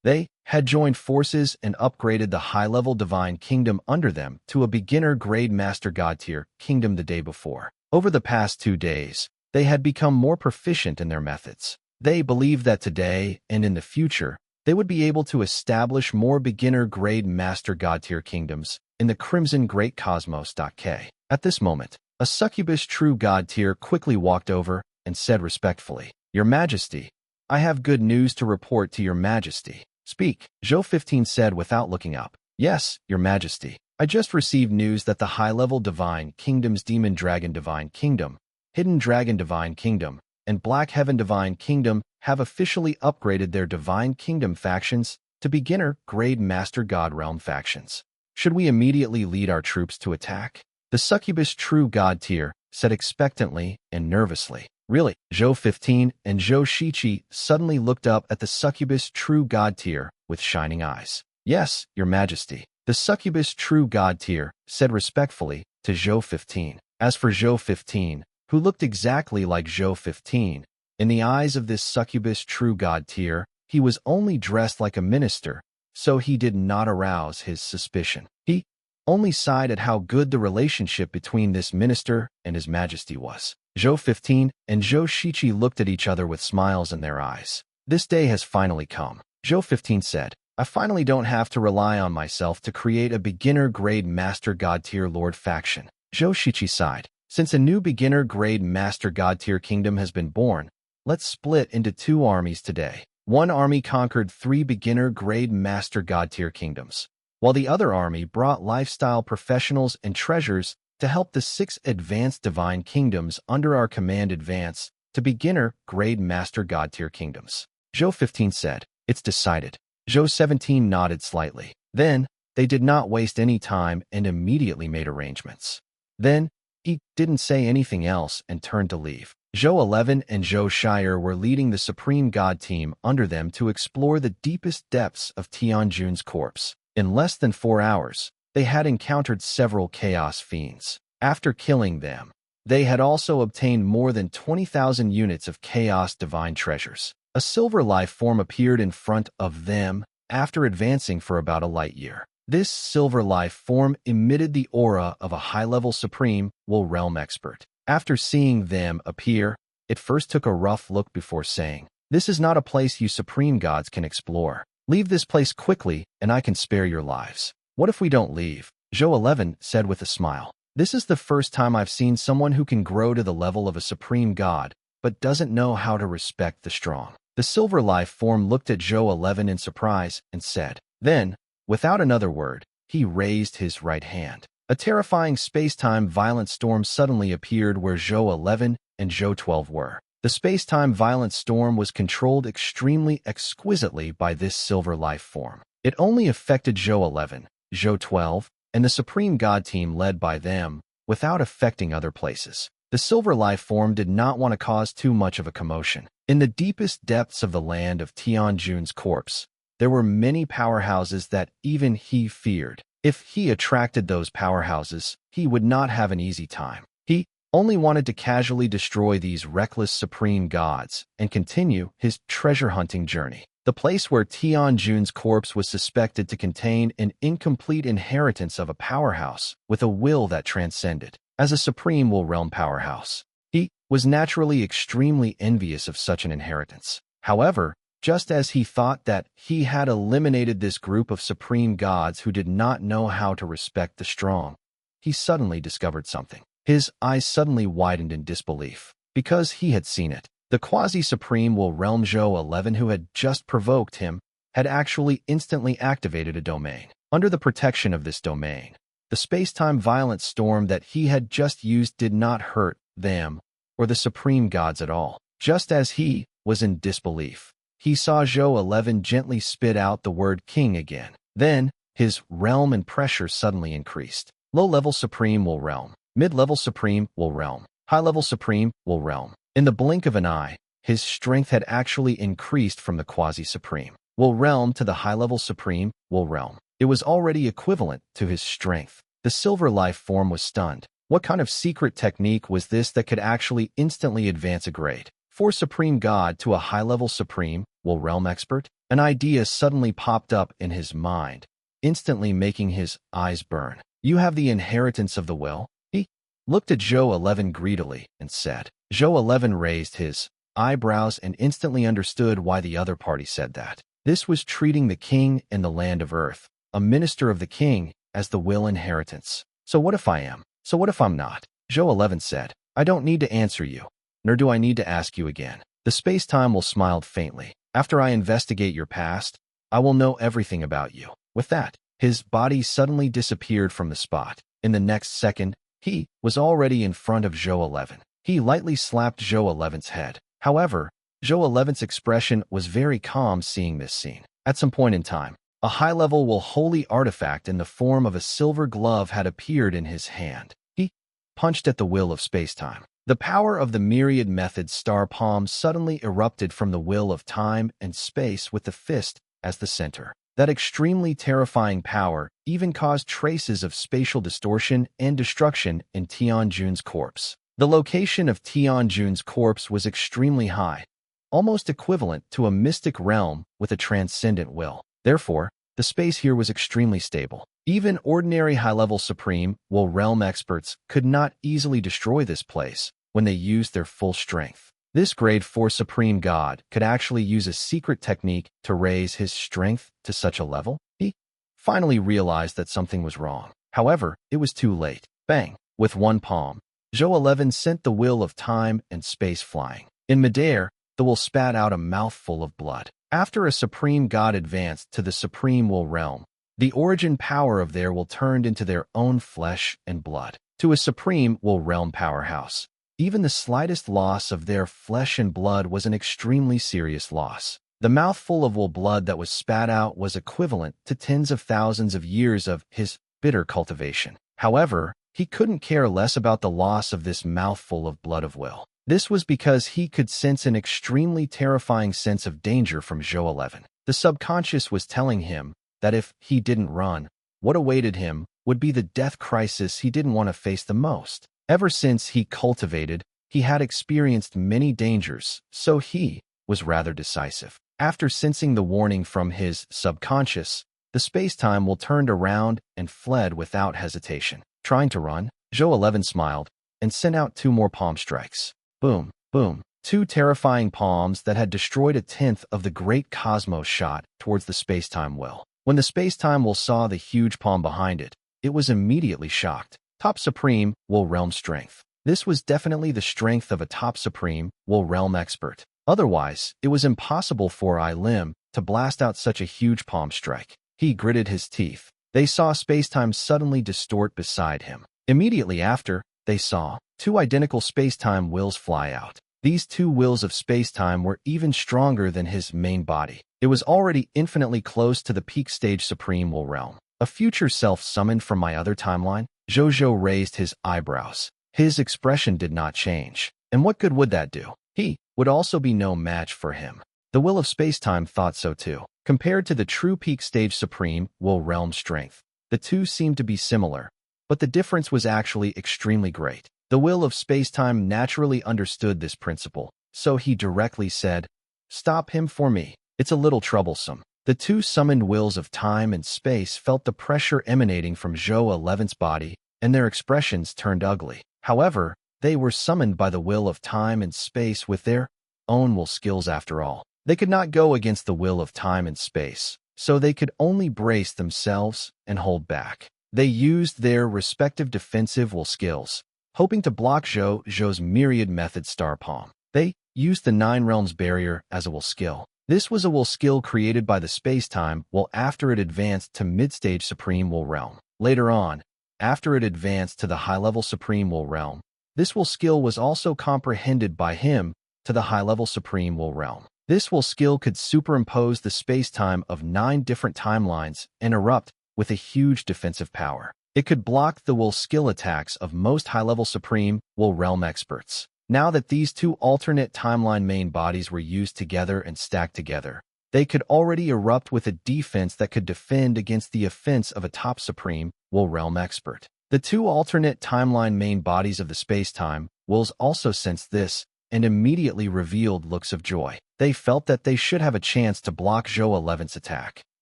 They had joined forces and upgraded the high-level divine kingdom under them to a beginner-grade master god tier kingdom the day before. Over the past 2 days, they had become more proficient in their methods. They believed that today and in the future, they would be able to establish more beginner-grade master god tier kingdoms in the Crimson Great Cosmos. K. At this moment, a succubus true god tier quickly walked over and said respectfully, "Your Majesty, I have good news to report to Your Majesty." "Speak," Zhou 15 said without looking up. "Yes, Your Majesty. I just received news that the high-level divine kingdoms Demon Dragon Divine Kingdom, Hidden Dragon Divine Kingdom, and Black Heaven Divine Kingdom have officially upgraded their Divine Kingdom factions to beginner-grade Master God Realm factions. Should we immediately lead our troops to attack?" The succubus true god tier said expectantly and nervously. "Really?" Zhou 15 and Zhou Shiqi suddenly looked up at the succubus true god tier with shining eyes. "Yes, Your Majesty." The succubus true god tier said respectfully to Zhou 15. As for Zhou 15, who looked exactly like Zhou 15, in the eyes of this succubus true god tier, he was only dressed like a minister, so he did not arouse his suspicion. He only sighed at how good the relationship between this minister and His Majesty was. Zhou 15 and Zhou Shiqi looked at each other with smiles in their eyes. "This day has finally come," Zhou 15 said. "I finally don't have to rely on myself to create a beginner-grade Master God Tier Lord faction." Zhou Shiqi sighed. "Since a new beginner-grade Master God Tier kingdom has been born, let's split into 2 armies today. One army conquered 3 beginner-grade Master God Tier kingdoms, while the other army brought lifestyle professionals and treasures to help the 6 advanced divine kingdoms under our command advance to beginner-grade Master God Tier kingdoms." Zhou 15 said, "It's decided." Zhou 17 nodded slightly. Then, they did not waste any time and immediately made arrangements. Then, he didn't say anything else and turned to leave. Zhou 11 and Zhou Shire were leading the Supreme God team under them to explore the deepest depths of Tianjun's corpse. In less than 4 hours, they had encountered several chaos fiends. After killing them, they had also obtained more than 20,000 units of chaos divine treasures. A silver life form appeared in front of them after advancing for about a light year. This silver life form emitted the aura of a high-level supreme realm expert. After seeing them appear, it first took a rough look before saying, "This is not a place you supreme gods can explore. Leave this place quickly, and I can spare your lives." "What if we don't leave?" Zhou 11 said with a smile. "This is the first time I've seen someone who can grow to the level of a supreme god, but doesn't know how to respect the strong." The silver life form looked at Zhou 11 in surprise and said. Then, without another word, he raised his right hand. A terrifying space-time violent storm suddenly appeared where Zhou 11 and Zhou 12 were. The space-time violent storm was controlled extremely exquisitely by this silver life form. It only affected Zhou 11, Zhou 12, and the Supreme God team led by them, without affecting other places. The silver life form did not want to cause too much of a commotion. In the deepest depths of the land of Tianjun's corpse, there were many powerhouses that even he feared. If he attracted those powerhouses, he would not have an easy time. He only wanted to casually destroy these reckless supreme gods and continue his treasure-hunting journey. The place where Tianjun's corpse was suspected to contain an incomplete inheritance of a powerhouse with a will that transcended. As a supreme realm powerhouse, he was naturally extremely envious of such an inheritance. However, just as he thought that he had eliminated this group of supreme gods who did not know how to respect the strong, he suddenly discovered something. His eyes suddenly widened in disbelief, because he had seen it. The quasi-supreme realm Zhou 11 who had just provoked him had actually instantly activated a domain. Under the protection of this domain, the space-time violent storm that he had just used did not hurt them or the supreme gods at all. Just as he was in disbelief, he saw Zhou 11 gently spit out the word king again. Then, his realm and pressure suddenly increased. Low-level supreme realm, mid-level supreme realm, high-level supreme realm. In the blink of an eye, his strength had actually increased from the quasi-supreme realm to the high-level supreme realm. It was already equivalent to his strength. The silver life form was stunned. What kind of secret technique was this that could actually instantly advance a grade? For Supreme God to a high-level Supreme, will realm expert? An idea suddenly popped up in his mind, instantly making his eyes burn. You have the inheritance of the will? He looked at Zhou 11 greedily and said. Zhou 11 raised his eyebrows and instantly understood why the other party said that. This was treating the king in the land of earth, a minister of the king, as the will inheritance. So what if I am? So what if I'm not? Zhou 11 said. I don't need to answer you, nor do I need to ask you again. The space-time will smiled faintly. After I investigate your past, I will know everything about you. With that, his body suddenly disappeared from the spot. In the next second, he was already in front of Zhou 11. He lightly slapped Zhou 11's head. However, Zhou 11's expression was very calm seeing this scene. At some point in time, a high-level will holy artifact in the form of a silver glove had appeared in his hand. He punched at the will of space-time. The power of the myriad method star palm suddenly erupted from the will of time and space with the fist as the center. That extremely terrifying power even caused traces of spatial distortion and destruction in Tianjun's corpse. The location of Tianjun's corpse was extremely high, almost equivalent to a mystic realm with a transcendent will. Therefore, the space here was extremely stable. Even ordinary high-level Supreme will realm experts could not easily destroy this place when they used their full strength. This grade 4 Supreme God could actually use a secret technique to raise his strength to such a level. He finally realized that something was wrong. However, it was too late. Bang! With one palm, Zhou 11 sent the will of time and space flying. In midair, the will spat out a mouthful of blood. After a Supreme God advanced to the Supreme Will realm, the origin power of their will turned into their own flesh and blood. To a Supreme Will realm powerhouse, even the slightest loss of their flesh and blood was an extremely serious loss. The mouthful of will blood that was spat out was equivalent to tens of thousands of years of his bitter cultivation. However, he couldn't care less about the loss of this mouthful of blood of will. This was because he could sense an extremely terrifying sense of danger from Zhou 11. The subconscious was telling him that if he didn't run, what awaited him would be the death crisis he didn't want to face the most. Ever since he cultivated, he had experienced many dangers, so he was rather decisive. After sensing the warning from his subconscious, the space-time will turned around and fled without hesitation. Trying to run, Zhou 11 smiled and sent out 2 more palm strikes. Boom, boom. 2 terrifying palms that had destroyed a tenth of the great cosmos shot towards the space-time will. When the space-time will saw the huge palm behind it, it was immediately shocked. Top Supreme will realm strength. This was definitely the strength of a top Supreme will realm expert. Otherwise, it was impossible for Lim to blast out such a huge palm strike. He gritted his teeth. They saw space-time suddenly distort beside him. Immediately after, they saw 2 identical space-time wills fly out. These 2 wills of space-time were even stronger than his main body. It was already infinitely close to the peak stage Supreme Will realm. A future self summoned from my other timeline? Zhou Zhou raised his eyebrows. His expression did not change. And what good would that do? He would also be no match for him. The will of space-time thought so too. Compared to the true peak stage Supreme Will realm strength, the 2 seemed to be similar, but the difference was actually extremely great. The will of space-time naturally understood this principle, so he directly said, "Stop him for me. It's a little troublesome." The 2 summoned wills of time and space felt the pressure emanating from Zhou 11's body, and their expressions turned ugly. However, they were summoned by the will of time and space with their own will skills after all. They could not go against the will of time and space, so they could only brace themselves and hold back. They used their respective defensive will skills, hoping to block Zhou Zhou's myriad method star palm. They used the 9 realms barrier as a will skill. This was a will skill created by the space-time will after it advanced to mid-stage Supreme Will realm. Later on, after it advanced to the high-level Supreme Will realm, this will skill was also comprehended by him to the high-level Supreme Will realm. This will skill could superimpose the space-time of 9 different timelines and erupt with a huge defensive power. It could block the will skill attacks of most high-level Supreme Will realm experts. Now that these 2 alternate timeline main bodies were used together and stacked together, they could already erupt with a defense that could defend against the offense of a top Supreme Will realm expert. The 2 alternate timeline main bodies of the space-time wills also sensed this and immediately revealed looks of joy. They felt that they should have a chance to block Zhou 11's attack.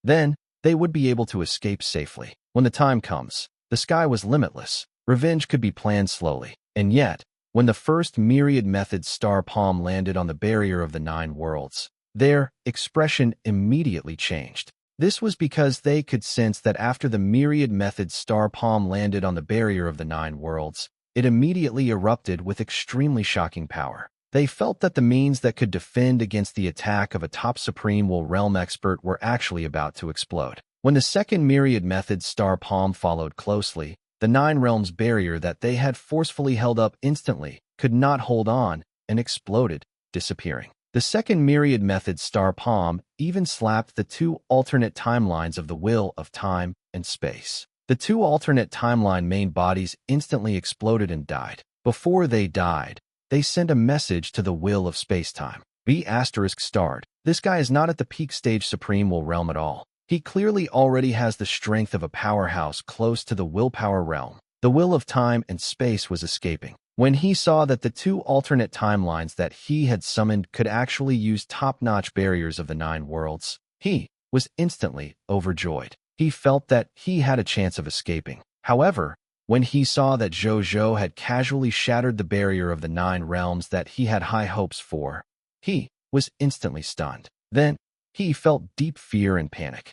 Then, they would be able to escape safely. When the time comes, the sky was limitless. Revenge could be planned slowly. And yet, when the first myriad method star palm landed on the barrier of the 9 worlds, their expression immediately changed. This was because they could sense that after the myriad method star palm landed on the barrier of the 9 worlds, it immediately erupted with extremely shocking power. They felt that the means that could defend against the attack of a top supreme will realm expert were actually about to explode. When the second myriad method star palm followed closely, the 9 realms barrier that they had forcefully held up instantly could not hold on and exploded, disappearing. The second myriad method star palm even slapped the 2 alternate timelines of the will of time and space. The 2 alternate timeline main bodies instantly exploded and died. Before they died, they sent a message to the will of space-time. B** starred. This guy is not at the peak stage supreme will realm at all. He clearly already has the strength of a powerhouse close to the willpower realm. The will of time and space was escaping. When he saw that the 2 alternate timelines that he had summoned could actually use top-notch barriers of the 9 worlds, he was instantly overjoyed. He felt that he had a chance of escaping. However, when he saw that Zhou Zhou had casually shattered the barrier of the 9 realms that he had high hopes for, he was instantly stunned. Then, he felt deep fear and panic.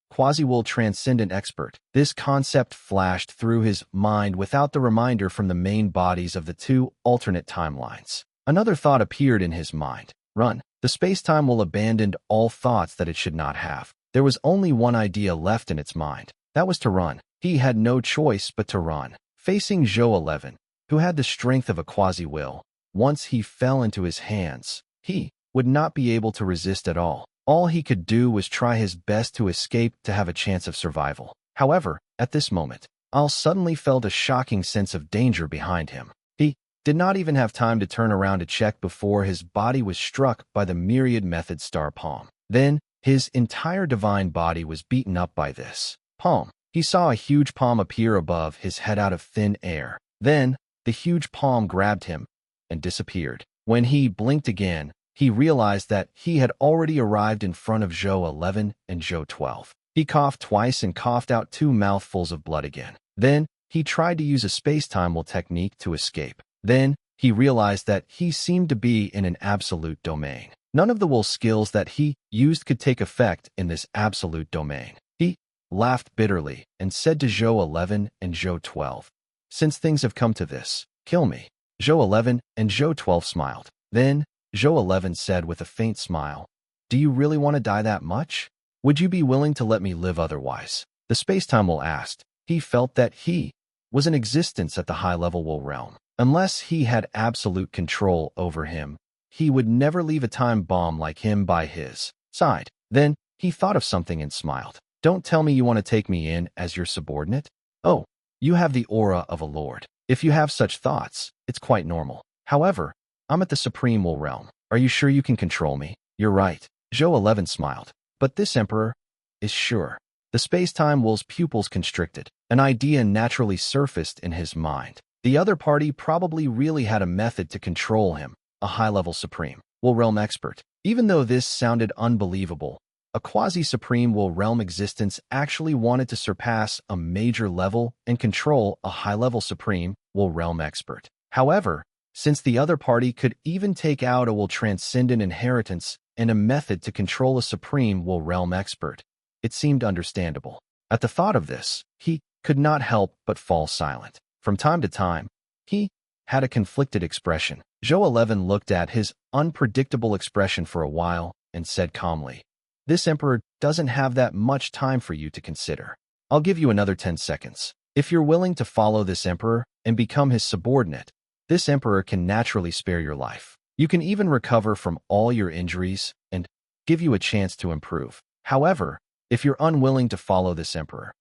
Quasi-will transcendent expert. This concept flashed through his mind without the reminder from the main bodies of the 2 alternate timelines. Another thought appeared in his mind. Run. The space-time will abandoned all thoughts that it should not have. There was only one idea left in its mind. That was to run. He had no choice but to run. Facing Zhou 11, who had the strength of a quasi-will, once he fell into his hands, he would not be able to resist at all. All he could do was try his best to escape to have a chance of survival. However, at this moment, Al suddenly felt a shocking sense of danger behind him. He did not even have time to turn around to check before his body was struck by the myriad method star palm. Then, his entire divine body was beaten up by this palm. He saw a huge palm appear above his head out of thin air. Then, the huge palm grabbed him and disappeared. When he blinked again, he realized that he had already arrived in front of Zhou 11 and Zhou 12. He coughed twice and coughed out 2 mouthfuls of blood again. Then, he tried to use a space-time will technique to escape. Then, he realized that he seemed to be in an absolute domain. None of the will skills that he used could take effect in this absolute domain. He laughed bitterly and said to Zhou 11 and Zhou 12, "Since things have come to this, kill me." Zhou 11 and Zhou 12 smiled. Then, Zhou 11 said with a faint smile, "Do you really want to die that much? Would you be willing to let me live otherwise?" The space-time will asked. He felt that he was in existence at the high-level will realm. Unless he had absolute control over him, he would never leave a time bomb like him by his side. Then, he thought of something and smiled. "Don't tell me you want to take me in as your subordinate? Oh, you have the aura of a lord. If you have such thoughts, it's quite normal. However, I'm at the supreme will realm. Are you sure you can control me?" "You're right." Zhou 11 smiled. "But this emperor is sure." The space-time will's pupils constricted. An idea naturally surfaced in his mind. The other party probably really had a method to control him, a high-level supreme will realm expert. Even though this sounded unbelievable, a quasi-supreme will realm existence actually wanted to surpass a major level and control a high-level supreme will realm expert. However, since the other party could even take out a will transcendent inheritance and a method to control a supreme will realm expert, it seemed understandable. At the thought of this, he could not help but fall silent. From time to time, he had a conflicted expression. Zhou 11 looked at his unpredictable expression for a while and said calmly, "This emperor doesn't have that much time for you to consider. I'll give you another 10 seconds. If you're willing to follow this emperor and become his subordinate, this emperor can naturally spare your life. You can even recover from all your injuries and give you a chance to improve. However, if you're unwilling to follow this emperor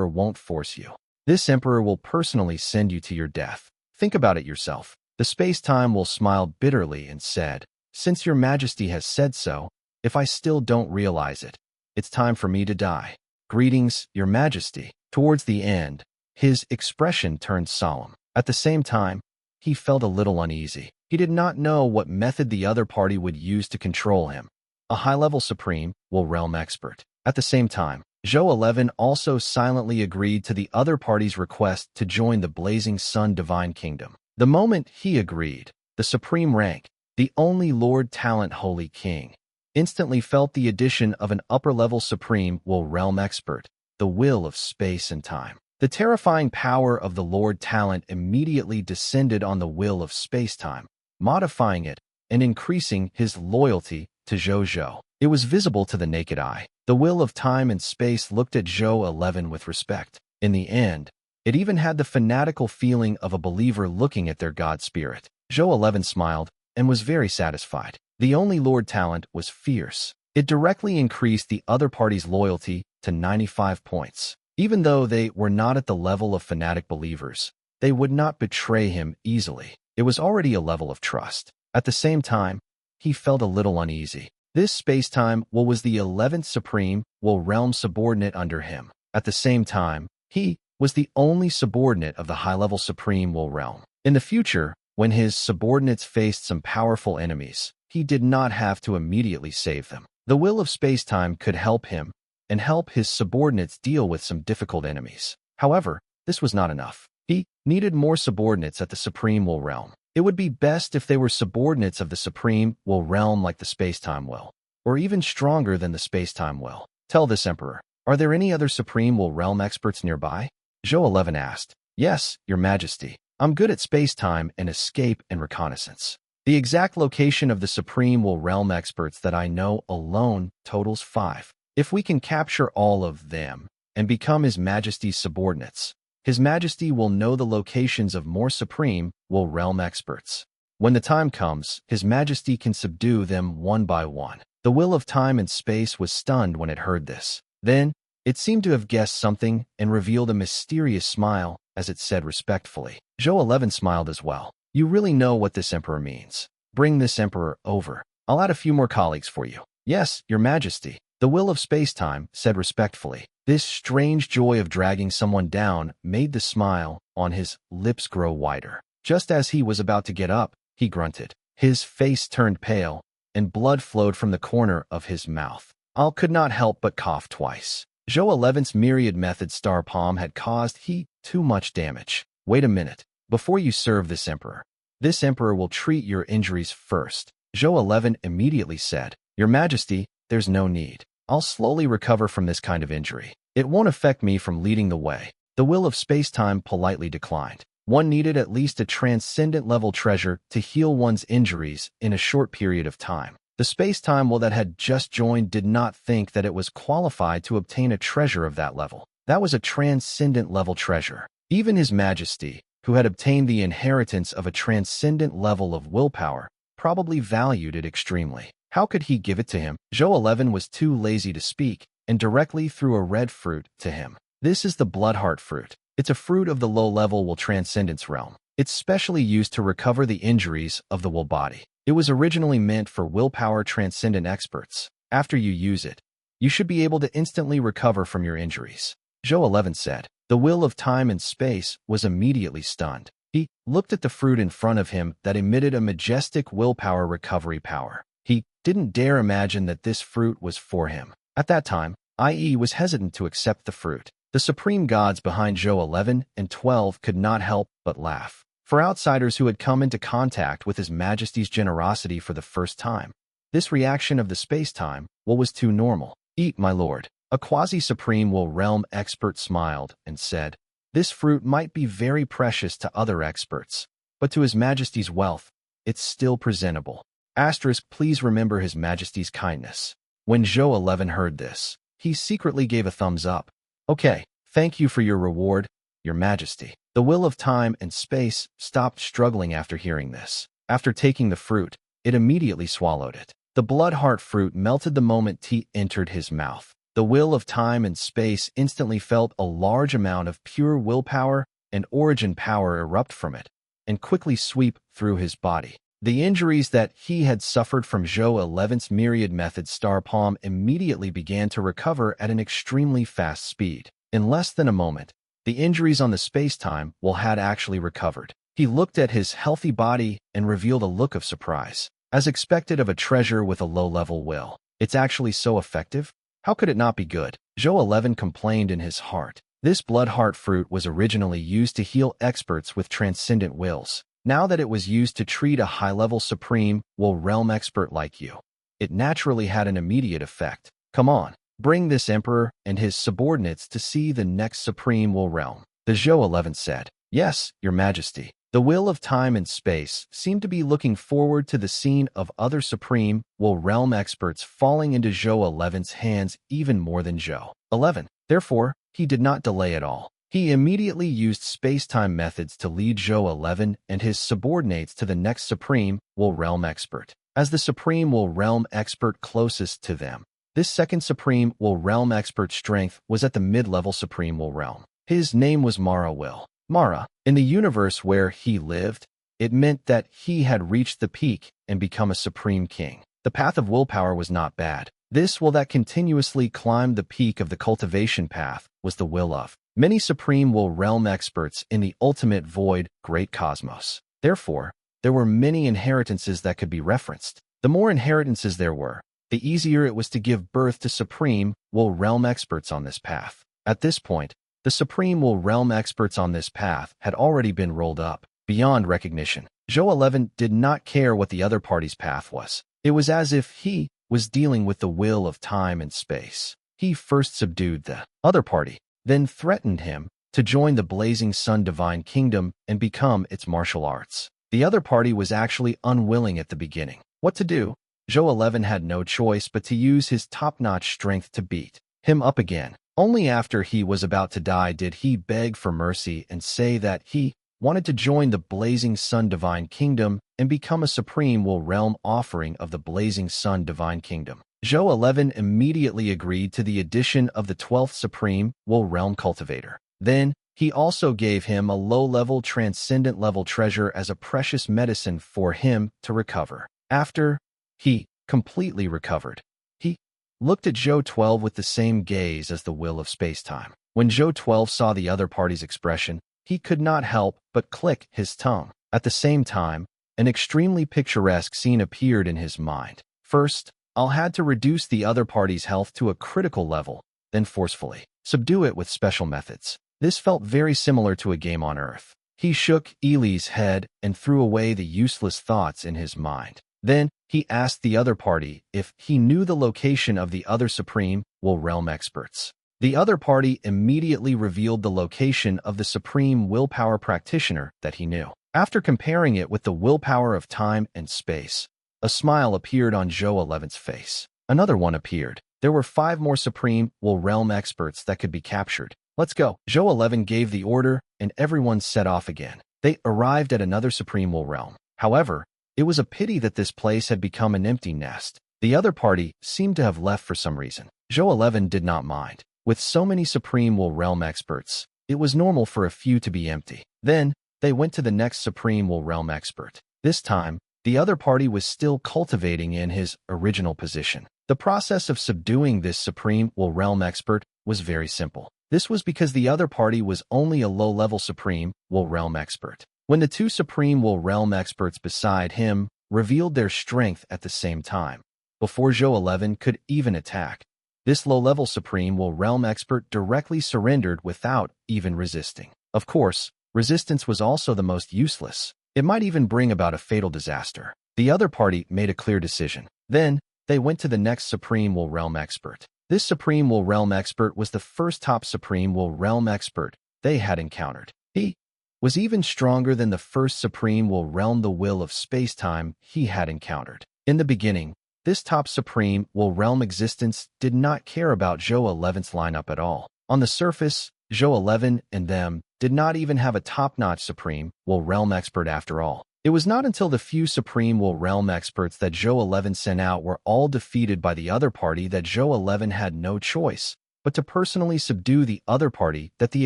won't force you. This emperor will personally send you to your death. Think about it yourself." The space-time will smile bitterly and said, "Since your majesty has said so, if I still don't realize it, it's time for me to die. Greetings, your majesty." Towards the end, his expression turned solemn. At the same time, he felt a little uneasy. He did not know what method the other party would use to control him. A high-level supreme, will realm expert. At the same time, Zhou 11 also silently agreed to the other party's request to join the Blazing Sun Divine Kingdom. The moment he agreed, the supreme rank, the only Lord Talent Holy King, instantly felt the addition of an upper-level supreme will realm expert, the will of space and time. The terrifying power of the Lord Talent immediately descended on the will of space-time, modifying it and increasing his loyalty to Zhou Zhou. It was visible to the naked eye. The will of time and space looked at Zhou 11 with respect. In the end, it even had the fanatical feeling of a believer looking at their god spirit. Zhou 11 smiled and was very satisfied. The only Lord Talent was fierce. It directly increased the other party's loyalty to 95 points. Even though they were not at the level of fanatic believers, they would not betray him easily. It was already a level of trust. At the same time, he felt a little uneasy. This space-time will was the 11th supreme will realm subordinate under him. At the same time, he was the only subordinate of the high-level supreme will realm. In the future, when his subordinates faced some powerful enemies, he did not have to immediately save them. The will of space-time could help him and help his subordinates deal with some difficult enemies. However, this was not enough. He needed more subordinates at the Supreme Will realm. It would be best if they were subordinates of the Supreme Will realm like the Space-Time Will, or even stronger than the Space-Time Will. Tell this Emperor, are there any other Supreme Will realm experts nearby? Zhou 11 asked. Yes, Your Majesty. I'm good at space-time and escape and reconnaissance. The exact location of the Supreme Will realm experts that I know alone totals 5. If we can capture all of them and become His Majesty's subordinates, His Majesty will know the locations of more Supreme Will realm experts. When the time comes, His Majesty can subdue them one by one. The will of time and space was stunned when it heard this. Then, it seemed to have guessed something and revealed a mysterious smile as it said respectfully. Zhou 11 smiled as well. You really know what this Emperor means. Bring this Emperor over. I'll add a few more colleagues for you. Yes, Your Majesty. The will of space-time said respectfully. This strange joy of dragging someone down made the smile on his lips grow wider. Just as he was about to get up, he grunted. His face turned pale, and blood flowed from the corner of his mouth. Al could not help but cough twice. Zhou 11's myriad method star palm had caused he too much damage. Wait a minute. Before you serve this Emperor will treat your injuries first. Zhou 11 immediately said, Your Majesty, there's no need. I'll slowly recover from this kind of injury. It won't affect me from leading the way. The will of space-time politely declined. One needed at least a transcendent-level treasure to heal one's injuries in a short period of time. The space-time will that had just joined did not think that it was qualified to obtain a treasure of that level. That was a transcendent-level treasure. Even His Majesty, who had obtained the inheritance of a transcendent level of willpower, probably valued it extremely. How could he give it to him? Zhou 11 was too lazy to speak and directly threw a red fruit to him. This is the Bloodheart fruit. It's a fruit of the low-level will transcendence realm. It's specially used to recover the injuries of the will body. It was originally meant for willpower transcendent experts. After you use it, you should be able to instantly recover from your injuries. Zhou 11 said. The will of time and space was immediately stunned. He looked at the fruit in front of him that emitted a majestic willpower recovery power. He didn't dare imagine that this fruit was for him. At that time, IE was hesitant to accept the fruit. The supreme gods behind Zhou 11 and 12 could not help but laugh. For outsiders who had come into contact with His Majesty's generosity for the first time, this reaction of the space-time was too normal. Eat, my lord. A quasi-supreme will realm expert smiled and said, This fruit might be very precious to other experts, but to His Majesty's wealth, it's still presentable. Asterisk, please remember His Majesty's kindness. When Zhou 11 heard this, he secretly gave a thumbs up. Okay, thank you for your reward, Your Majesty. The will of time and space stopped struggling after hearing this. After taking the fruit, it immediately swallowed it. The Bloodheart fruit melted the moment tea entered his mouth. The will of time and space instantly felt a large amount of pure willpower and origin power erupt from it and quickly sweep through his body. The injuries that he had suffered from Zhou 11's myriad method star palm immediately began to recover at an extremely fast speed. In less than a moment, the injuries on the space-time will had actually recovered. He looked at his healthy body and revealed a look of surprise. As expected of a treasure with a low-level will. It's actually so effective? How could it not be good? Zhou 11 complained in his heart. This blood heart fruit was originally used to heal experts with transcendent wills. Now that it was used to treat a high-level supreme will realm expert like you, it naturally had an immediate effect. Come on, bring this emperor and his subordinates to see the next supreme will realm. The Zhou 11 said, Yes, your majesty. The will of time and space seemed to be looking forward to the scene of other supreme will realm experts falling into Zhou 11's hands even more than Zhou 11. Therefore, he did not delay at all. He immediately used space-time methods to lead Zhou 11 and his subordinates to the next supreme will realm expert. As the supreme will realm expert closest to them, this second supreme will realm expert's strength was at the mid-level supreme will realm. His name was Mara Will. Mara, in the universe where he lived, it meant that he had reached the peak and become a supreme king. The path of willpower was not bad. This will that continuously climbed the peak of the cultivation path was the will of many supreme will realm experts in the ultimate void, great cosmos. Therefore, there were many inheritances that could be referenced. The more inheritances there were, the easier it was to give birth to supreme will realm experts on this path. At this point, the supreme will realm experts on this path had already been rolled up, beyond recognition. Zhou 11 did not care what the other party's path was. It was as if he was dealing with the will of time and space. He first subdued the other party, then threatened him to join the Blazing Sun Divine Kingdom and become its martial arts. The other party was actually unwilling at the beginning. What to do? Zhou 11 had no choice but to use his top-notch strength to beat him up again. Only after he was about to die did he beg for mercy and say that he wanted to join the Blazing Sun Divine Kingdom and become a supreme will realm offering of the Blazing Sun Divine Kingdom. Zhou 11 immediately agreed to the addition of the 12th supreme will realm cultivator. Then, he also gave him a low-level transcendent level treasure as a precious medicine for him to recover. After he completely recovered, he looked at Zhou 12 with the same gaze as the will of space-time. When Zhou 12 saw the other party's expression, he could not help but click his tongue. At the same time, an extremely picturesque scene appeared in his mind. First, I'll had to reduce the other party's health to a critical level, then forcefully subdue it with special methods. This felt very similar to a game on Earth. He shook Ely's head and threw away the useless thoughts in his mind. Then, he asked the other party if he knew the location of the other supreme will realm experts. The other party immediately revealed the location of the supreme willpower practitioner that he knew. After comparing it with the willpower of time and space, a smile appeared on Zhou 11's face. Another one appeared. There were 5 more supreme will realm experts that could be captured. Let's go. Zhou 11 gave the order, and everyone set off again. They arrived at another supreme will realm. However, it was a pity that this place had become an empty nest. The other party seemed to have left for some reason. Zhou 11 did not mind. With so many supreme will realm experts, it was normal for a few to be empty. Then, they went to the next supreme will realm expert. This time, the other party was still cultivating in his original position. The process of subduing this supreme will realm expert was very simple. This was because the other party was only a low-level supreme will realm expert. When the 2 supreme will realm experts beside him revealed their strength at the same time, before Zhou 11 could even attack, this low-level supreme will realm expert directly surrendered without even resisting. Of course, resistance was also the most useless. It might even bring about a fatal disaster. The other party made a clear decision. Then, they went to the next supreme will realm expert. This supreme will realm expert was the first top supreme will realm expert they had encountered. He was even stronger than the first supreme will realm the will of space-time he had encountered. In the beginning, this top supreme will realm existence did not care about Zhou 11's lineup at all. On the surface, Zhou 11 and them did not even have a top-notch supreme will realm expert after all. It was not until the few supreme will realm experts that Zhou 11 sent out were all defeated by the other party that Zhou 11 had no choice but to personally subdue the other party that the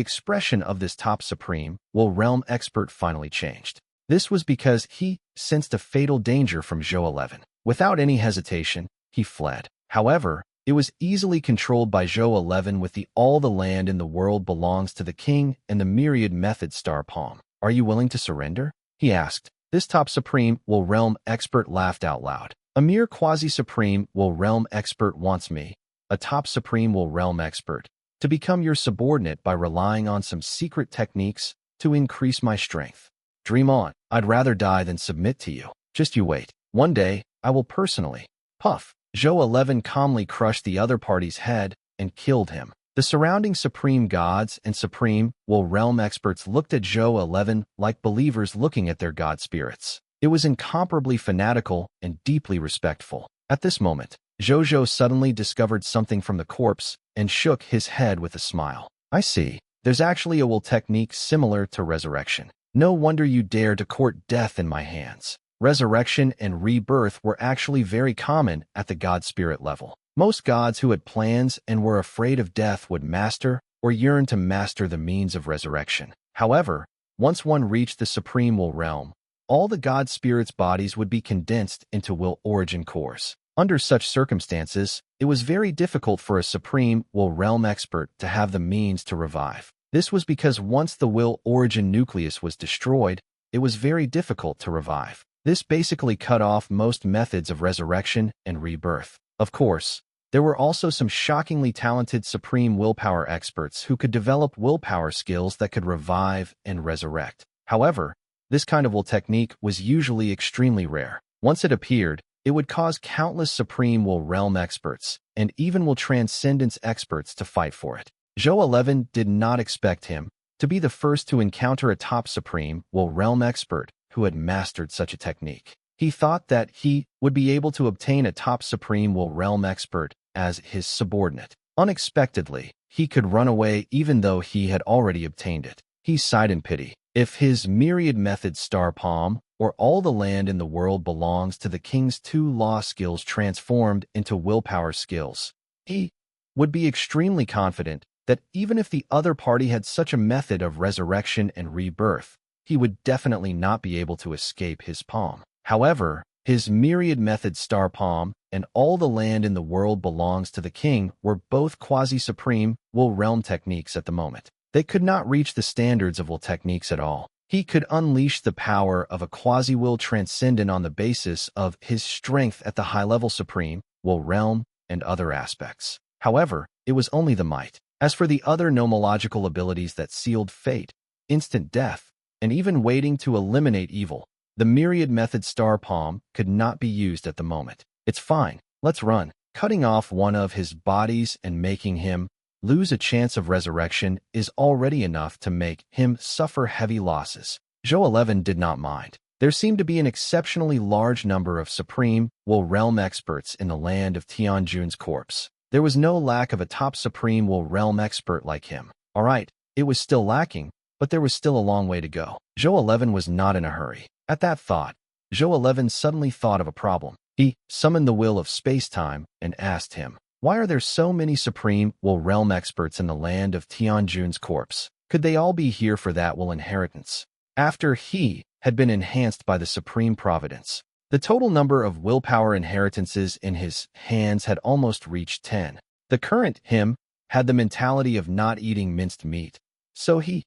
expression of this top supreme will realm expert finally changed. This was because he sensed a fatal danger from Zhou 11. Without any hesitation, he fled. However, it was easily controlled by Zhou 11 with all the land in the world belongs to the king and the myriad method star palm. Are you willing to surrender? he asked. This top supreme will realm expert laughed out loud. A mere quasi-supreme will realm expert wants me, a top supreme will realm expert, to become your subordinate by relying on some secret techniques to increase my strength. Dream on. I'd rather die than submit to you. Just you wait. One day, I will personally. Puff. Zhou 11 calmly crushed the other party's head and killed him. The surrounding supreme gods and supreme will realm experts looked at Zhou 11 like believers looking at their god spirits. It was incomparably fanatical and deeply respectful. At this moment, Zhou Zhou suddenly discovered something from the corpse and shook his head with a smile. I see. There's actually a will technique similar to resurrection. No wonder you dare to court death in my hands. Resurrection and rebirth were actually very common at the god spirit level. Most gods who had plans and were afraid of death would master or yearn to master the means of resurrection. However, once one reached the supreme will realm, all the god spirits' bodies would be condensed into will origin cores. Under such circumstances, it was very difficult for a supreme will realm expert to have the means to revive. This was because once the will origin nucleus was destroyed, it was very difficult to revive. This basically cut off most methods of resurrection and rebirth. Of course, there were also some shockingly talented supreme willpower experts who could develop willpower skills that could revive and resurrect. However, this kind of will technique was usually extremely rare. Once it appeared, it would cause countless supreme will realm experts and even will transcendence experts to fight for it. Zhou 11 did not expect him to be the first to encounter a top supreme will realm expert who had mastered such a technique. He thought that he would be able to obtain a top supreme will realm expert as his subordinate. Unexpectedly, he could run away even though he had already obtained it. He sighed in pity. If his myriad method star palm or all the land in the world belongs to the king's 2 law skills transformed into willpower skills, he would be extremely confident that even if the other party had such a method of resurrection and rebirth, he would definitely not be able to escape his palm. However, his myriad method star palm and all the land in the world belongs to the king were both quasi-supreme will realm techniques at the moment. They could not reach the standards of will techniques at all. He could unleash the power of a quasi-will transcendent on the basis of his strength at the high-level supreme will realm and other aspects. However, it was only the might. As for the other nomological abilities that sealed fate, instant death, and even waiting to eliminate evil, the myriad method star palm could not be used at the moment. It's fine, let's run. Cutting off one of his bodies and making him lose a chance of resurrection is already enough to make him suffer heavy losses. Zhou 11 did not mind. There seemed to be an exceptionally large number of supreme will realm experts in the land of Tianjun's corpse. There was no lack of a top supreme will realm expert like him. Alright, it was still lacking, but there was still a long way to go. Zhou 11 was not in a hurry. At that thought, Zhou 11 suddenly thought of a problem. He summoned the will of space-time and asked him, why are there so many supreme will realm experts in the land of Tianjun's corpse? Could they all be here for that will inheritance? After he had been enhanced by the supreme providence, the total number of willpower inheritances in his hands had almost reached 10. The current him had the mentality of not eating minced meat, so he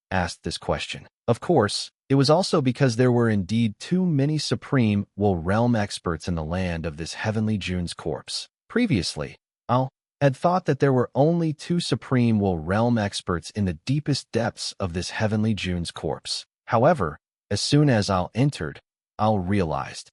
asked this question. Of course, it was also because there were indeed too many supreme will realm experts in the land of this heavenly Jun's corpse. Previously, Al had thought that there were only 2 supreme will realm experts in the deepest depths of this heavenly Jun's corpse. However, as soon as Al entered, Al realized,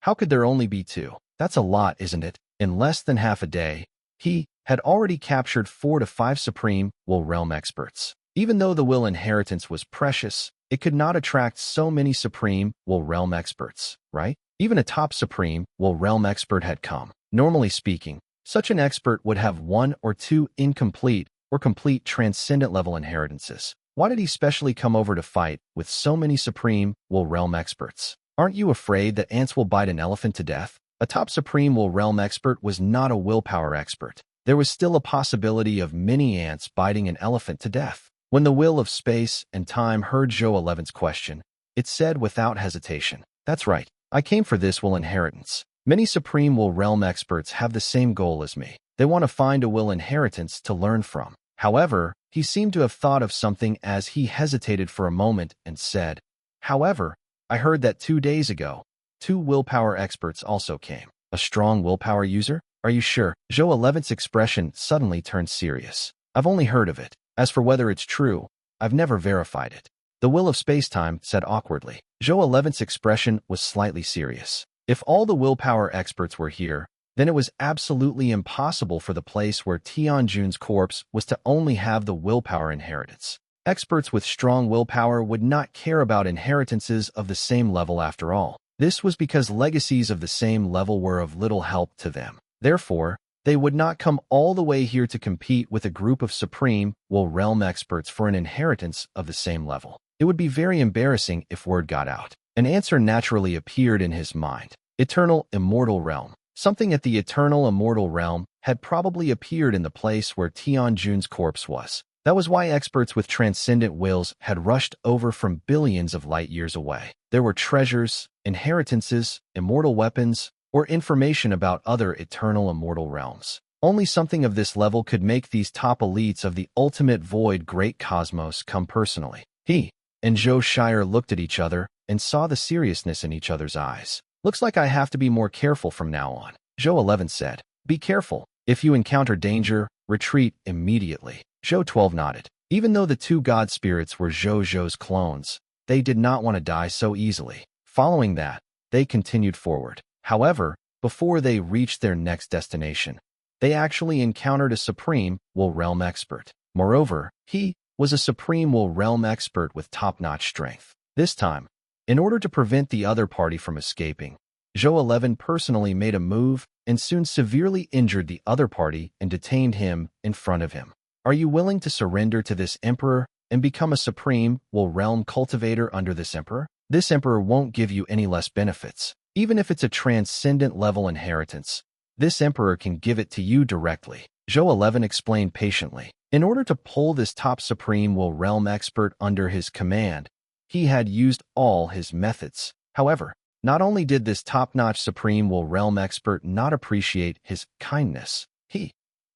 how could there only be 2? That's a lot, isn't it? In less than half a day, he had already captured 4 to 5 supreme will realm experts. Even though the will inheritance was precious, it could not attract so many supreme will realm experts, right? Even a top supreme will realm expert had come. Normally speaking, such an expert would have 1 or 2 incomplete or complete transcendent level inheritances. Why did he specially come over to fight with so many supreme will realm experts? Aren't you afraid that ants will bite an elephant to death? A top supreme will realm expert was not a willpower expert. There was still a possibility of many ants biting an elephant to death. When the will of space and time heard Zhou 11's question, it said without hesitation, that's right, I came for this will inheritance. Many supreme will realm experts have the same goal as me. They want to find a will inheritance to learn from. However, he seemed to have thought of something as he hesitated for a moment and said, however, I heard that 2 days ago, 2 willpower experts also came. A strong willpower user? Are you sure? Zhou 11's expression suddenly turned serious. I've only heard of it. As for whether it's true, I've never verified it. The will of space-time said awkwardly. Zhou 11's expression was slightly serious. If all the willpower experts were here, then it was absolutely impossible for the place where Tianjun's corpse was to only have the willpower inheritance. Experts with strong willpower would not care about inheritances of the same level after all. This was because legacies of the same level were of little help to them. Therefore, they would not come all the way here to compete with a group of supreme will realm experts for an inheritance of the same level. It would be very embarrassing if word got out. An answer naturally appeared in his mind. Eternal, immortal realm. Something at the eternal, immortal realm had probably appeared in the place where Tianjun's corpse was. That was why experts with transcendent wills had rushed over from billions of light years away. There were treasures, inheritances, immortal weapons, or information about other eternal immortal realms. Only something of this level could make these top elites of the ultimate void great cosmos come personally. He and Zhou Shire looked at each other and saw the seriousness in each other's eyes. Looks like I have to be more careful from now on, Zhou 11 said. Be careful. If you encounter danger, retreat immediately. Zhou 12 nodded. Even though the 2 god spirits were Zhou Zhou's clones, they did not want to die so easily. Following that, they continued forward. However, before they reached their next destination, they actually encountered a supreme will realm expert. Moreover, he was a supreme will realm expert with top-notch strength. This time, in order to prevent the other party from escaping, Zhou 11 personally made a move and soon severely injured the other party and detained him in front of him. Are you willing to surrender to this emperor and become a supreme will realm cultivator under this emperor? This emperor won't give you any less benefits. Even if it's a transcendent level inheritance, this emperor can give it to you directly. Zhou 11 explained patiently. In order to pull this top supreme will realm expert under his command, he had used all his methods. However, not only did this top-notch supreme will realm expert not appreciate his kindness, he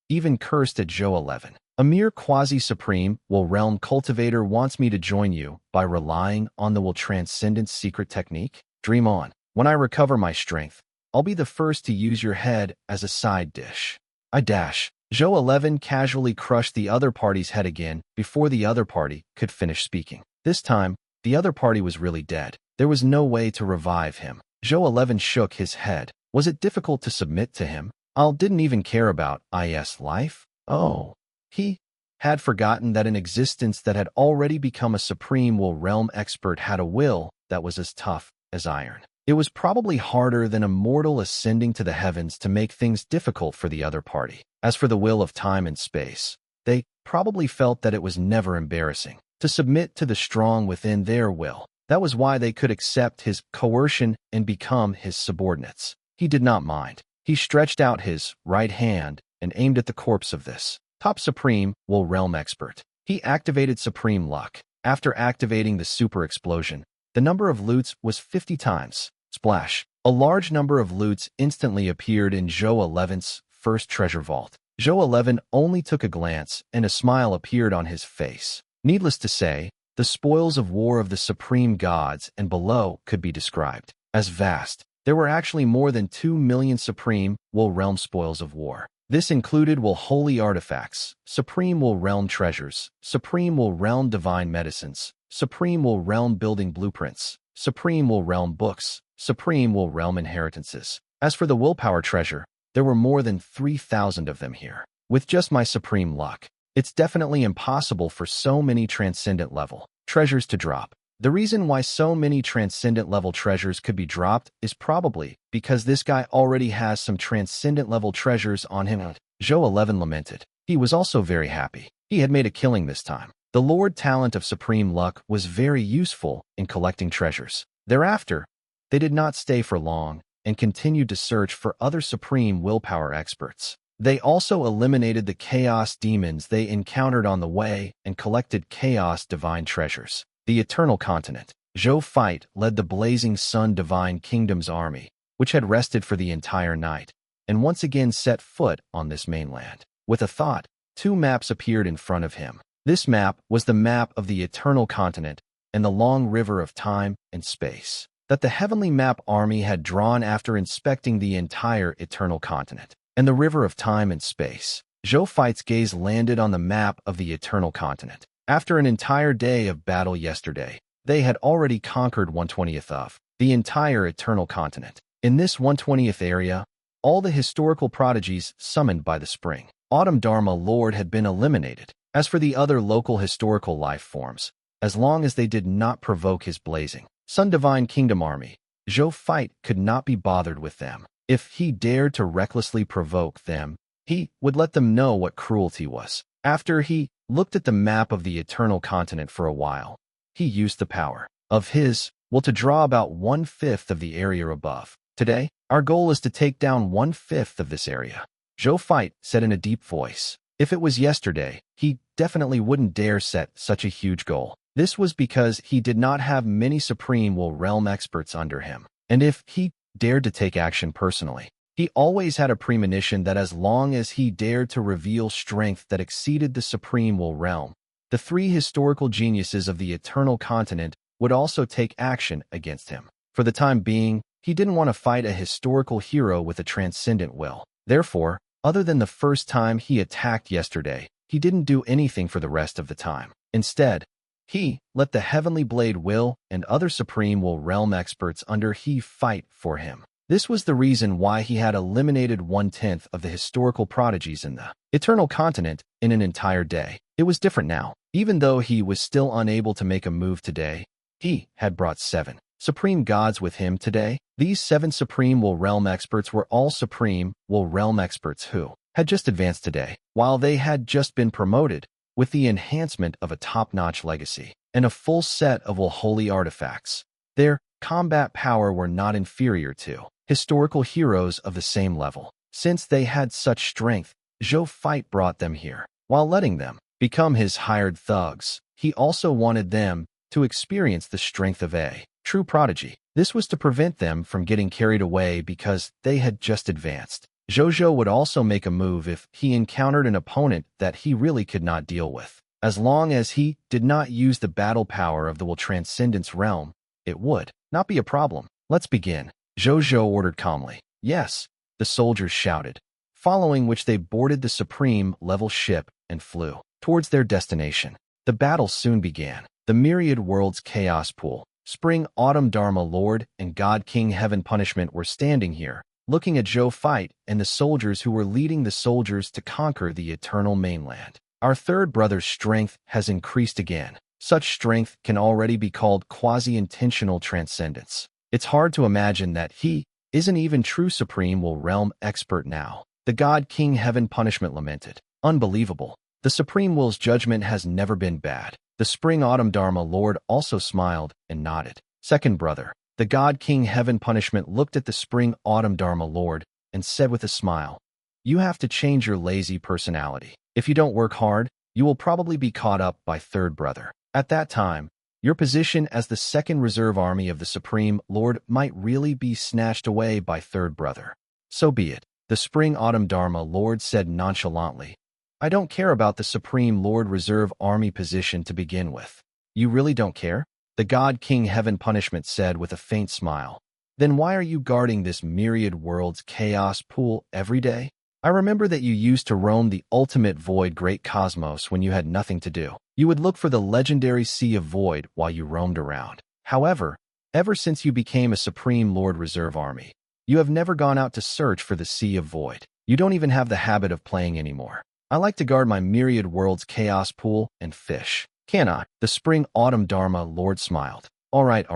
even cursed at Zhou 11. A mere quasi-supreme will realm cultivator wants me to join you by relying on the will transcendence secret technique? Dream on. When I recover my strength, I'll be the first to use your head as a side dish. I dash. Zhou 11 casually crushed the other party's head again before the other party could finish speaking. This time, the other party was really dead. There was no way to revive him. Zhou 11 shook his head. Was it difficult to submit to him? I didn't even care about IS life. Oh. He had forgotten that an existence that had already become a supreme will realm expert had a will that was as tough as iron. It was probably harder than a mortal ascending to the heavens to make things difficult for the other party. As for the will of time and space, they probably felt that it was never embarrassing to submit to the strong within their will. That was why they could accept his coercion and become his subordinates. He did not mind. He stretched out his right hand and aimed at the corpse of this top supreme will realm expert. He activated supreme luck. After activating the super explosion, the number of loots was 50 times. Splash. A large number of loots instantly appeared in Zhou 11's first treasure vault. Zhou 11 only took a glance and a smile appeared on his face. Needless to say, the spoils of war of the supreme gods and below could be described as vast. There were actually more than 2 million supreme will realm spoils of war. This included will holy artifacts, supreme will realm treasures, supreme will realm divine medicines, supreme will realm building blueprints, supreme will realm books, supreme will realm inheritances. As for the willpower treasure, there were more than 3,000 of them here. With just my supreme luck, it's definitely impossible for so many transcendent level treasures to drop. The reason why so many transcendent level treasures could be dropped is probably because this guy already has some transcendent level treasures on him. Zhou 11 lamented. He was also very happy. He had made a killing this time. The Lord talent of supreme luck was very useful in collecting treasures. Thereafter, they did not stay for long and continued to search for other supreme willpower experts. They also eliminated the chaos demons they encountered on the way and collected chaos divine treasures. The Eternal Continent. Zhou Fight led the Blazing Sun Divine Kingdom's army, which had rested for the entire night, and once again set foot on this mainland. With a thought, 2 maps appeared in front of him. This map was the map of the Eternal Continent, and the long river of time and space that the heavenly map army had drawn after inspecting the entire eternal continent. And the river of time and space. Zhou Fight's gaze landed on the map of the eternal continent. After an entire day of battle yesterday, they had already conquered 1/20th of the entire eternal continent. In this 1/20th area, all the historical prodigies summoned by the spring autumn Dharma Lord had been eliminated. As for the other local historical life forms, as long as they did not provoke his blazing Sun Divine Kingdom army, Zhou Fight could not be bothered with them. If he dared to recklessly provoke them, he would let them know what cruelty was. After he looked at the map of the eternal continent for a while, he used the power of his will to draw about 1/5 of the area above. Today, our goal is to take down 1/5 of this area, Zhou Fight said in a deep voice. If it was yesterday, he definitely wouldn't dare set such a huge goal. This was because he did not have many Supreme Will Realm experts under him. And if he dared to take action personally, he always had a premonition that as long as he dared to reveal strength that exceeded the Supreme Will Realm, the three historical geniuses of the Eternal Continent would also take action against him. For the time being, he didn't want to fight a historical hero with a transcendent will. Therefore, other than the first time he attacked yesterday, he didn't do anything for the rest of the time. Instead, he let the Heavenly Blade Will and other Supreme Will Realm experts under he fight for him. This was the reason why he had eliminated 1/10 of the historical prodigies in the Eternal Continent in an entire day. It was different now. Even though he was still unable to make a move today, he had brought 7 Supreme Gods with him today. These 7 Supreme Will Realm experts were all Supreme Will Realm experts who had just advanced today, while they had just been promoted with the enhancement of a top-notch legacy and a full set of Will Holy artifacts. Their combat power were not inferior to historical heroes of the same level. Since they had such strength, Zhou Fight brought them here. While letting them become his hired thugs, he also wanted them to experience the strength of a true prodigy. This was to prevent them from getting carried away because they had just advanced. Zhou Zhou would also make a move if he encountered an opponent that he really could not deal with. As long as he did not use the battle power of the Will Transcendence realm, it would not be a problem. Let's begin, Zhou Zhou ordered calmly. Yes, the soldiers shouted, following which they boarded the Supreme level ship and flew towards their destination. The battle soon began. The myriad worlds chaos pool, Spring Autumn Dharma Lord and God King Heaven Punishment were standing here, looking at Zhou Fight and the soldiers who were leading the soldiers to conquer the eternal mainland. Our third brother's strength has increased again. Such strength can already be called quasi-intentional transcendence. It's hard to imagine that he isn't even true Supreme Will Realm expert now. The God King Heaven Punishment lamented. Unbelievable. The Supreme Will's judgment has never been bad. The Spring Autumn Dharma Lord also smiled and nodded. Second brother, the God King Heaven Punishment looked at the Spring Autumn Dharma Lord and said with a smile, "You have to change your lazy personality. If you don't work hard, you will probably be caught up by third brother. At that time, your position as the second reserve army of the Supreme Lord might really be snatched away by third brother. So be it," the Spring Autumn Dharma Lord said nonchalantly. "I don't care about the Supreme Lord Reserve Army position to begin with." "You really don't care?" the God King Heaven Punishment said with a faint smile. "Then why are you guarding this myriad worlds chaos pool every day? I remember that you used to roam the ultimate void great cosmos when you had nothing to do. You would look for the legendary Sea of Void while you roamed around. However, ever since you became a Supreme Lord Reserve Army, you have never gone out to search for the Sea of Void. You don't even have the habit of playing anymore. I like to guard my myriad worlds chaos pool and fish. Can I?" The Spring Autumn Dharma Lord smiled. All right.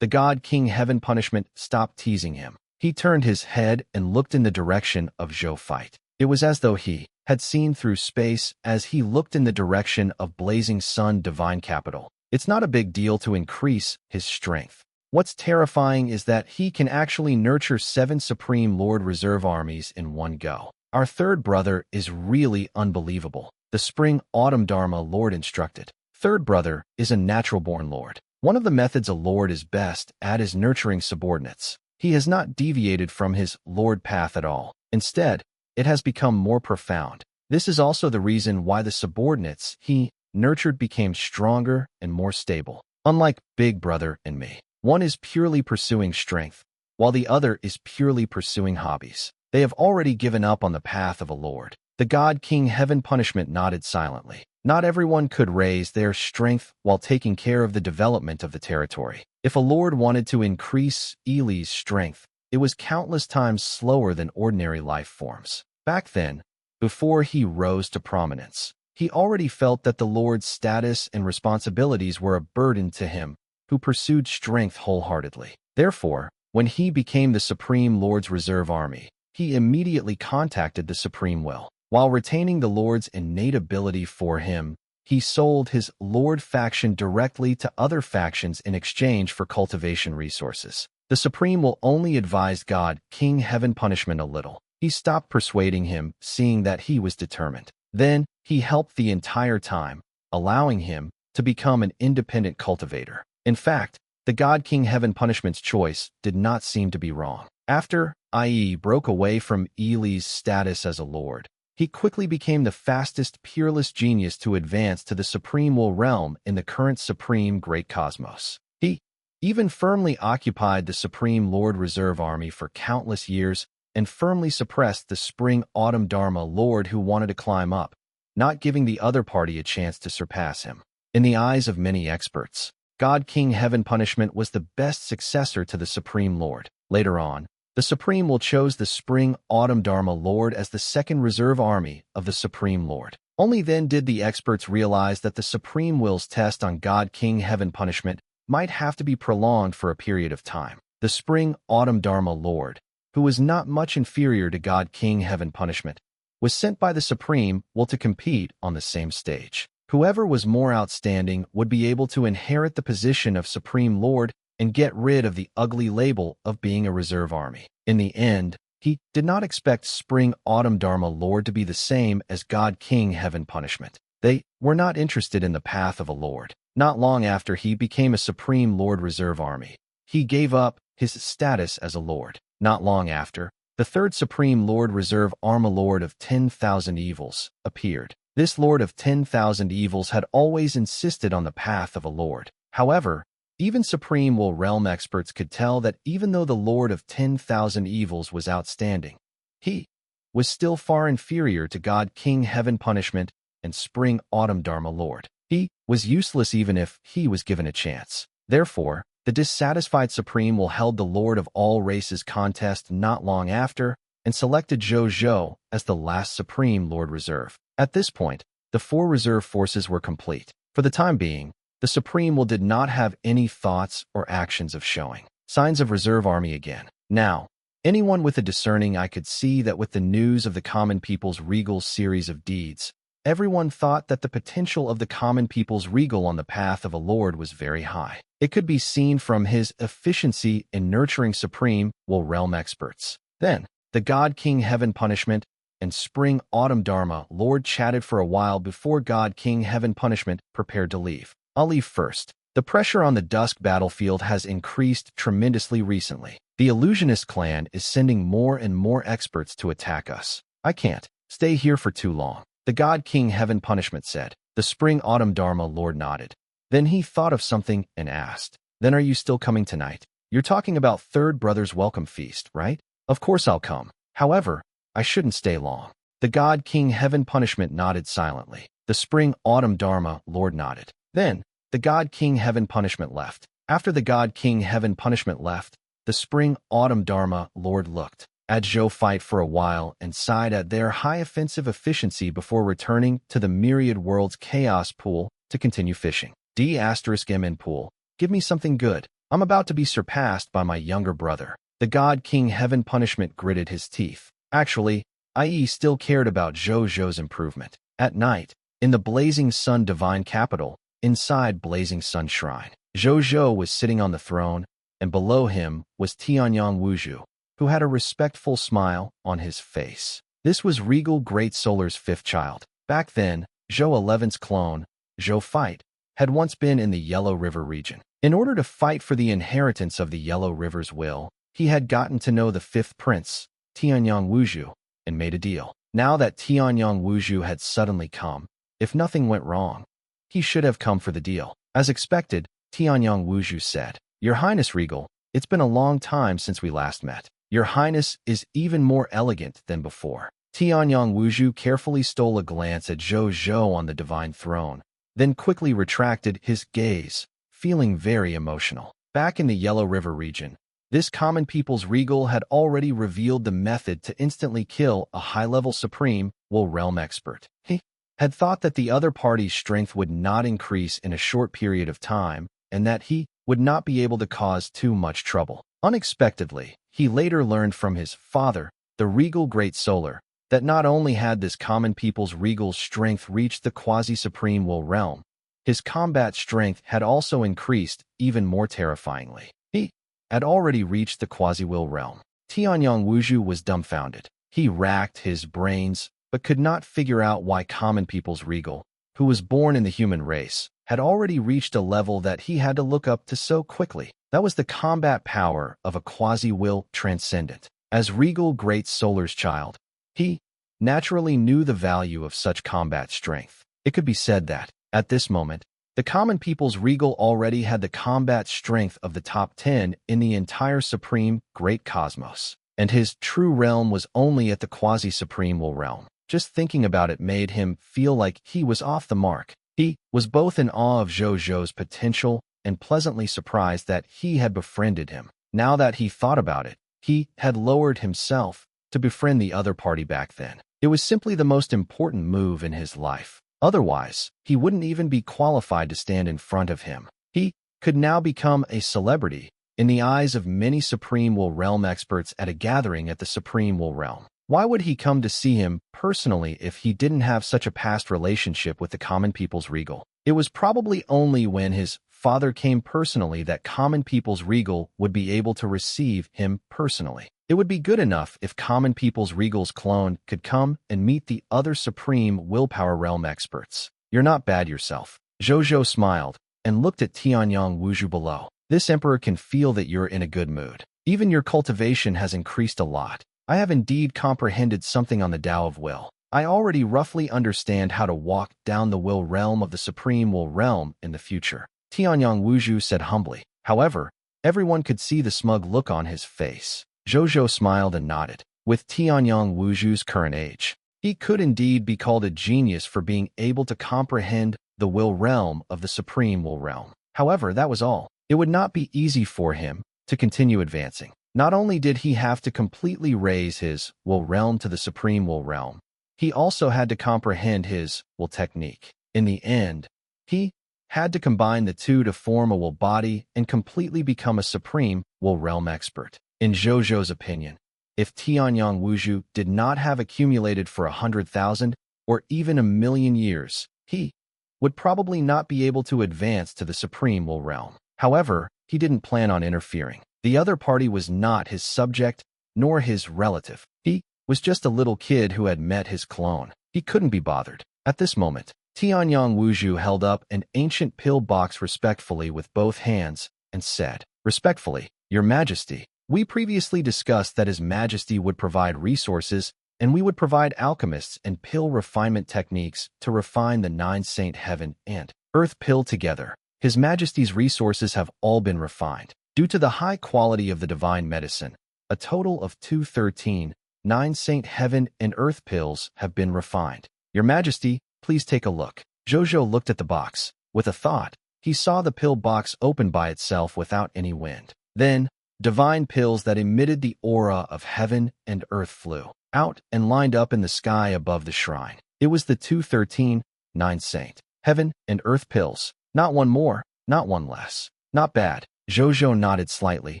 The God King Heaven Punishment stopped teasing him. He turned his head and looked in the direction of Zhou Fight. It was as though he had seen through space as he looked in the direction of Blazing Sun Divine Capital. It's not a big deal to increase his strength. What's terrifying is that he can actually nurture 7 Supreme Lord Reserve armies in one go. Our third brother is really unbelievable, the Spring Autumn Dharma Lord instructed. Third brother is a natural-born lord. One of the methods a lord is best at is nurturing subordinates. He has not deviated from his lord path at all. Instead, it has become more profound. This is also the reason why the subordinates he nurtured became stronger and more stable. Unlike Big Brother and me, one is purely pursuing strength, while the other is purely pursuing hobbies. They have already given up on the path of a lord. The god King Heaven Punishment nodded silently. Not everyone could raise their strength while taking care of the development of the territory. If a lord wanted to increase Ili's strength, it was countless times slower than ordinary life forms. Back then, before he rose to prominence, he already felt that the lord's status and responsibilities were a burden to him, who pursued strength wholeheartedly. Therefore, when he became the Supreme Lord's Reserve Army, he immediately contacted the Supreme Will. While retaining the Lord's innate ability for him, he sold his Lord faction directly to other factions in exchange for cultivation resources. The Supreme Will only advised God King Heaven Punishment a little. He stopped persuading him, seeing that he was determined. Then, he helped the entire time, allowing him to become an independent cultivator. In fact, the God King Heaven Punishment's choice did not seem to be wrong. After IE broke away from Ili's status as a lord, he quickly became the fastest peerless genius to advance to the Supreme Will realm in the current Supreme Great Cosmos. He even firmly occupied the Supreme Lord Reserve Army for countless years and firmly suppressed the Spring-Autumn Dharma Lord who wanted to climb up, not giving the other party a chance to surpass him. In the eyes of many experts, God King Heaven Punishment was the best successor to the Supreme Lord. Later on, the Supreme Will chose the Spring-Autumn Dharma Lord as the second reserve army of the Supreme Lord. Only then did the experts realize that the Supreme Will's test on God King Heaven Punishment might have to be prolonged for a period of time. The Spring-Autumn Dharma Lord, who was not much inferior to God King Heaven Punishment, was sent by the Supreme Will to compete on the same stage. Whoever was more outstanding would be able to inherit the position of Supreme Lord and get rid of the ugly label of being a reserve army. In the end, he did not expect Spring-Autumn Dharma Lord to be the same as God King Heaven Punishment. They were not interested in the path of a lord. Not long after he became a Supreme Lord Reserve Army, he gave up his status as a lord. Not long after, the third Supreme Lord Reserve Army Lord of 10,000 Evils appeared. This Lord of 10,000 Evils had always insisted on the path of a lord. However, even Supreme Will realm experts could tell that even though the Lord of 10,000 Evils was outstanding, he was still far inferior to God King Heaven Punishment and Spring-Autumn Dharma Lord. He was useless even if he was given a chance. Therefore, the dissatisfied Supreme Will held the Lord of all Races contest not long after and selected Zhou Zhou as the last Supreme Lord Reserve. At this point, the four reserve forces were complete. For the time being, the Supreme Will did not have any thoughts or actions of showing signs of reserve army again. Now, anyone with a discerning eye could see that with the news of the common people's regal series of deeds, everyone thought that the potential of the common people's regal on the path of a lord was very high. It could be seen from his efficiency in nurturing Supreme Will realm experts. Then, the God King Heaven Punishment and Spring-Autumn Dharma Lord chatted for a while before God King Heaven Punishment prepared to leave. I'll leave first. The pressure on the Dusk battlefield has increased tremendously recently. The Illusionist clan is sending more and more experts to attack us. I can't stay here for too long, the God King Heaven Punishment said. The Spring-Autumn Dharma Lord nodded. Then he thought of something and asked, "Then are you still coming tonight? You're talking about Third Brother's welcome feast, right?" "Of course I'll come. However, I shouldn't stay long." The God King Heaven Punishment nodded silently. The Spring-Autumn Dharma Lord nodded. Then, the God King Heaven Punishment left. After the God King Heaven Punishment left, the Spring-Autumn Dharma Lord looked at Zhou fight for a while and sighed at their high offensive efficiency before returning to the Myriad Worlds Chaos Pool to continue fishing. D*MN Pool, give me something good. I'm about to be surpassed by my younger brother. The God King Heaven Punishment gritted his teeth. Actually, IE still cared about Zhou Zhou's improvement. At night, in the Blazing Sun Divine Capital, inside Blazing Sun Shrine, Zhou Zhou was sitting on the throne, and below him was Tianyang Wuzhu, who had a respectful smile on his face. This was Regal Great Solar's fifth child. Back then, Zhou 11's clone, Zhou Fight, had once been in the Yellow River region. In order to fight for the inheritance of the Yellow River's will, he had gotten to know the fifth prince, Tianyang Wuzhu, and made a deal. Now that Tianyang Wuzhu had suddenly come, if nothing went wrong, he should have come for the deal. As expected, Tianyang Wuzhu said. Your Highness Regal, it's been a long time since we last met. Your Highness is even more elegant than before. Tianyang Wuzhu carefully stole a glance at Zhou Zhou on the divine throne, then quickly retracted his gaze, feeling very emotional. Back in the Yellow River region, this common people's regal had already revealed the method to instantly kill a high-level supreme will realm expert. He had thought that the other party's strength would not increase in a short period of time, and that he would not be able to cause too much trouble. Unexpectedly, he later learned from his father, the regal Great Solar, that not only had this common people's regal strength reached the quasi-supreme will realm, his combat strength had also increased even more terrifyingly. He had already reached the quasi-will realm. Tianyang Wuzhu was dumbfounded. He racked his brains, but could not figure out why common people's regal, who was born in the human race, had already reached a level that he had to look up to so quickly. That was the combat power of a quasi-will transcendent. As regal Great Solar's child, he naturally knew the value of such combat strength. It could be said that, at this moment, the common people's regal already had the combat strength of the top 10 in the entire supreme great cosmos, and his true realm was only at the quasi-supreme will realm. Just thinking about it made him feel like he was off the mark. He was both in awe of Zhou Zhou's potential and pleasantly surprised that he had befriended him. Now that he thought about it, he had lowered himself to befriend the other party back then. It was simply the most important move in his life. Otherwise, he wouldn't even be qualified to stand in front of him. He could now become a celebrity in the eyes of many Supreme Will Realm experts at a gathering at the Supreme Will Realm. Why would he come to see him personally if he didn't have such a past relationship with the common people's regal? It was probably only when his father came personally that common people's regal would be able to receive him personally. It would be good enough if common people's regal's clone could come and meet the other supreme willpower realm experts. You're not bad yourself. Zhou Zhou smiled and looked at Tianyang Wuzhu below. This emperor can feel that you're in a good mood. Even your cultivation has increased a lot. I have indeed comprehended something on the Tao of Will. I already roughly understand how to walk down the will realm of the Supreme Will Realm in the future. Tianyang Wuzhu said humbly. However, everyone could see the smug look on his face. Zhou Zhou smiled and nodded. With Tianyang Wuzhu's current age, he could indeed be called a genius for being able to comprehend the will realm of the Supreme Will Realm. However, that was all. It would not be easy for him to continue advancing. Not only did he have to completely raise his will realm to the Supreme Will Realm, he also had to comprehend his will technique. In the end, he had to combine the two to form a will body and completely become a Supreme Will Realm expert. In Zhou Zhou's opinion, if Tianyang Wuzhu did not have accumulated for 100,000 or even 1,000,000 years, he would probably not be able to advance to the Supreme Will Realm. However, he didn't plan on interfering. The other party was not his subject, nor his relative. He was just a little kid who had met his clone. He couldn't be bothered. At this moment, Tianyang Wuzhu held up an ancient pill box respectfully with both hands and said, "Respectfully, Your Majesty, we previously discussed that His Majesty would provide resources and we would provide alchemists and pill refinement techniques to refine the 9 Saint Heaven and Earth pill together. His Majesty's resources have all been refined. Due to the high quality of the divine medicine, a total of 213 9 Saint Heaven and Earth pills have been refined. Your Majesty, please take a look." Zhou Zhou looked at the box. With a thought, he saw the pill box open by itself without any wind. Then, divine pills that emitted the aura of heaven and earth flew out and lined up in the sky above the shrine. It was the 213 9 Saint Heaven and Earth pills. Not one more, not one less. Not bad. Zhou Zhou nodded slightly,